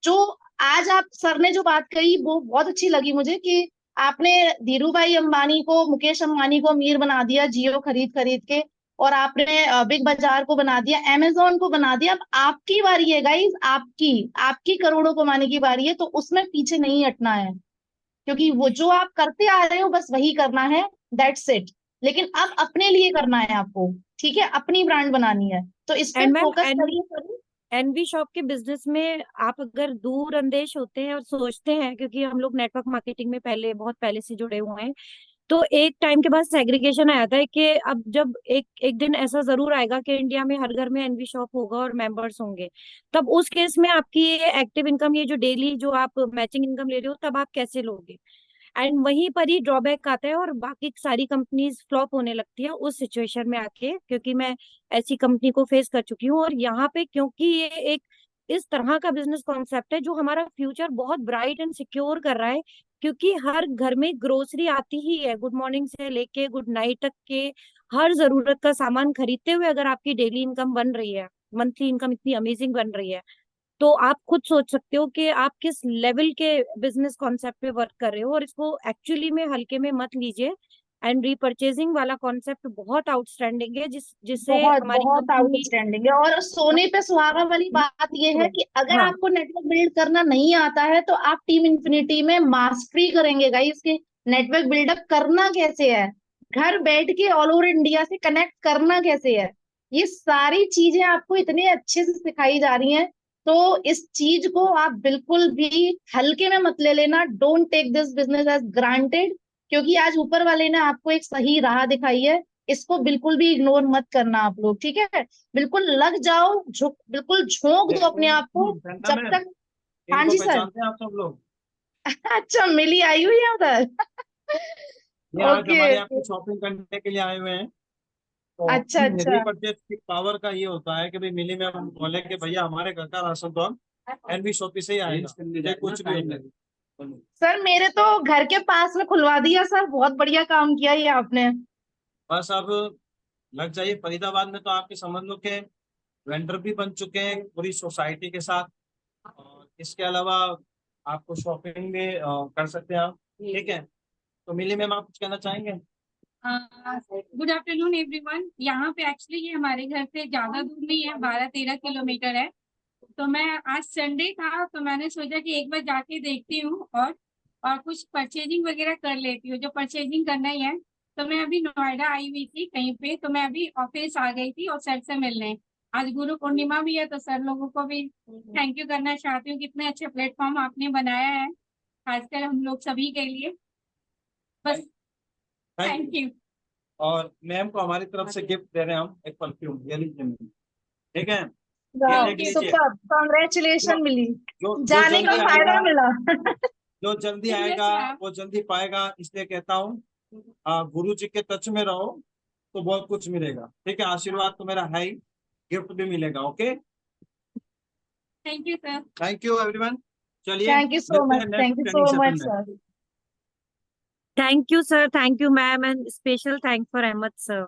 जो आज आप सर ने जो बात कही वो बहुत अच्छी लगी मुझे, कि आपने धीरू भाई अंबानी को, मुकेश अंबानी को अमीर बना दिया जियो खरीद खरीद के, और आपने बिग बाजार को बना दिया, अमेजोन को बना दिया। अब आपकी बारी है गाइस, आपकी आपकी करोड़ों कमाने की बारी है, तो उसमें पीछे नहीं हटना है, क्योंकि वो जो आप करते आ रहे हो बस वही करना है, दैट्स इट। लेकिन अब अपने लिए करना है आपको, ठीक है, अपनी ब्रांड बनानी है, तो इस पे एंड मैम फोकस करिए। एनवी शॉप के बिजनेस में आप अगर दूर अंदेश होते हैं और सोचते हैं, क्योंकि हम लोग नेटवर्क मार्केटिंग में बहुत पहले से जुड़े हुए हैं, तो एक टाइम के बाद सेग्रीगेशन आ जाता है कि अब जब एक एक दिन ऐसा जरूर आएगा कि इंडिया में हर घर में एनवी शॉप होगा और मेंबर्स होंगे, तब उस केस में आपकी ये एक्टिव इनकम, ये जो डेली जो आप मैचिंग इनकम ले रहे हो, तब आप कैसे लोगे? एंड वहीं पर ही ड्रॉबैक आता है और बाकी सारी कंपनीज फ्लॉप होने लगती है उस सिचुएशन में आके, क्योंकि मैं ऐसी कंपनी को फेस कर चुकी हूँ। और यहाँ पे क्योंकि ये एक इस तरह का बिजनेस कॉन्सेप्ट है जो हमारा फ्यूचर बहुत ब्राइट एंड सिक्योर कर रहा है, क्योंकि हर घर में ग्रोसरी आती ही है, गुड मॉर्निंग से लेके गुड नाइट तक के हर जरूरत का सामान खरीदते हुए अगर आपकी डेली इनकम बन रही है, मंथली इनकम इतनी अमेजिंग बन रही है, तो आप खुद सोच सकते हो कि आप किस लेवल के बिजनेस कॉन्सेप्ट पे वर्क कर रहे हो। और इसको एक्चुअली में हल्के में मत लीजिए। एंड रीपर्चेजिंग वाला कॉन्सेप्ट बहुत आउटस्टैंडिंग है, जिससे बहुत हमारी बहुत कंपनी। आउटस्टैंडिंग है। और सोने पे सुहागा वाली बात ये है कि अगर हाँ, आपको नेटवर्क बिल्ड करना नहीं आता है तो आप टीम इन्फिनिटी में मास्टरी करेंगे गाइस कि नेटवर्क बिल्डअप करना कैसे है, घर बैठ के ऑल ओवर इंडिया से कनेक्ट करना कैसे है। ये सारी चीजें आपको इतने अच्छे से सिखाई जा रही हैं। तो इस चीज को आप बिल्कुल भी हल्के में मत ले लेना। Don't take this business as granted, क्योंकि आज ऊपर वाले ने आपको एक सही राह दिखाई है। इसको बिल्कुल भी इग्नोर मत करना आप लोग, ठीक है? बिल्कुल लग जाओ, झुक, बिल्कुल झोंक दो अपने आप को प्रियंका जब मैम, तक। हाँ इनको जी सर। पहचानते हैं आप सब लोग? अच्छा, मिली आई हुई है उधर। ये आज ओके। हमारे यहाँ पे शॉपिंग करने के लिए आए हुए हैं। तो अच्छा अच्छा। रीपरचेज की पावर का ये होता है कि भाई मिली में हम बोले कि भैया हमारे घर का राशन तो हम एनवी शॉपी से ही आएगा, चाहे कुछ भी हो। सर मेरे तो घर के पास में खुलवा दिया सर, बहुत बढ़िया काम किया ये आपने। बस अब लग जाइए। फरीदाबाद में तो आपके समझ लो कि वेंडर भी बन चुके हैं पूरी सोसाइटी के साथ, और इसके अलावा आपको शॉपिंग भी कर सकते हैं आप। ठीक है, तो मिली मैम आप कुछ कहना चाहेंगे? Good afternoon everyone. यहाँ पे एक्चुअली ये हमारे घर से ज्यादा दूर नहीं है, 12-13 किलोमीटर है। तो मैं आज संडे था तो मैंने सोचा कि एक बार जाके देखती हूँ और कुछ परचेजिंग वगैरह कर लेती हूँ, जो परचेजिंग करना ही है। तो मैं अभी नोएडा आई हुई थी कहीं पे, तो मैं अभी ऑफिस आ गई थी और सर से मिलने। आज गुरु पूर्णिमा भी है तो सर लोगों को भी थैंक यू करना चाहती हूँ, कितने अच्छे प्लेटफॉर्म आपने बनाया है खासकर हम लोग सभी के लिए। बस थैंक यू। और मैम को हमारी तरफ से गिफ्ट दे रहे हैं हम, एक परफ्यूम, ये लीजिए मैम। ठीक है, ये देख लीजिए। सुपर, कांग्रेचुलेशन मिली, जो जाने का जल्दी फायदा आएगा, मिला। जो जल्दी आएगा वो जल्दी पाएगा, इसलिए कहता हूँ गुरु जी के टच में रहो तो बहुत कुछ मिलेगा। ठीक है, आशीर्वाद तो मेरा है ही, गिफ्ट भी मिलेगा। Okay, thank you sir. Thank you everyone. चलिए थैंक यू सो मिलते मच, हैं thank next you training so session much में। Sir. Thank you sir, thank you ma'am, and special thank for Ahmed sir.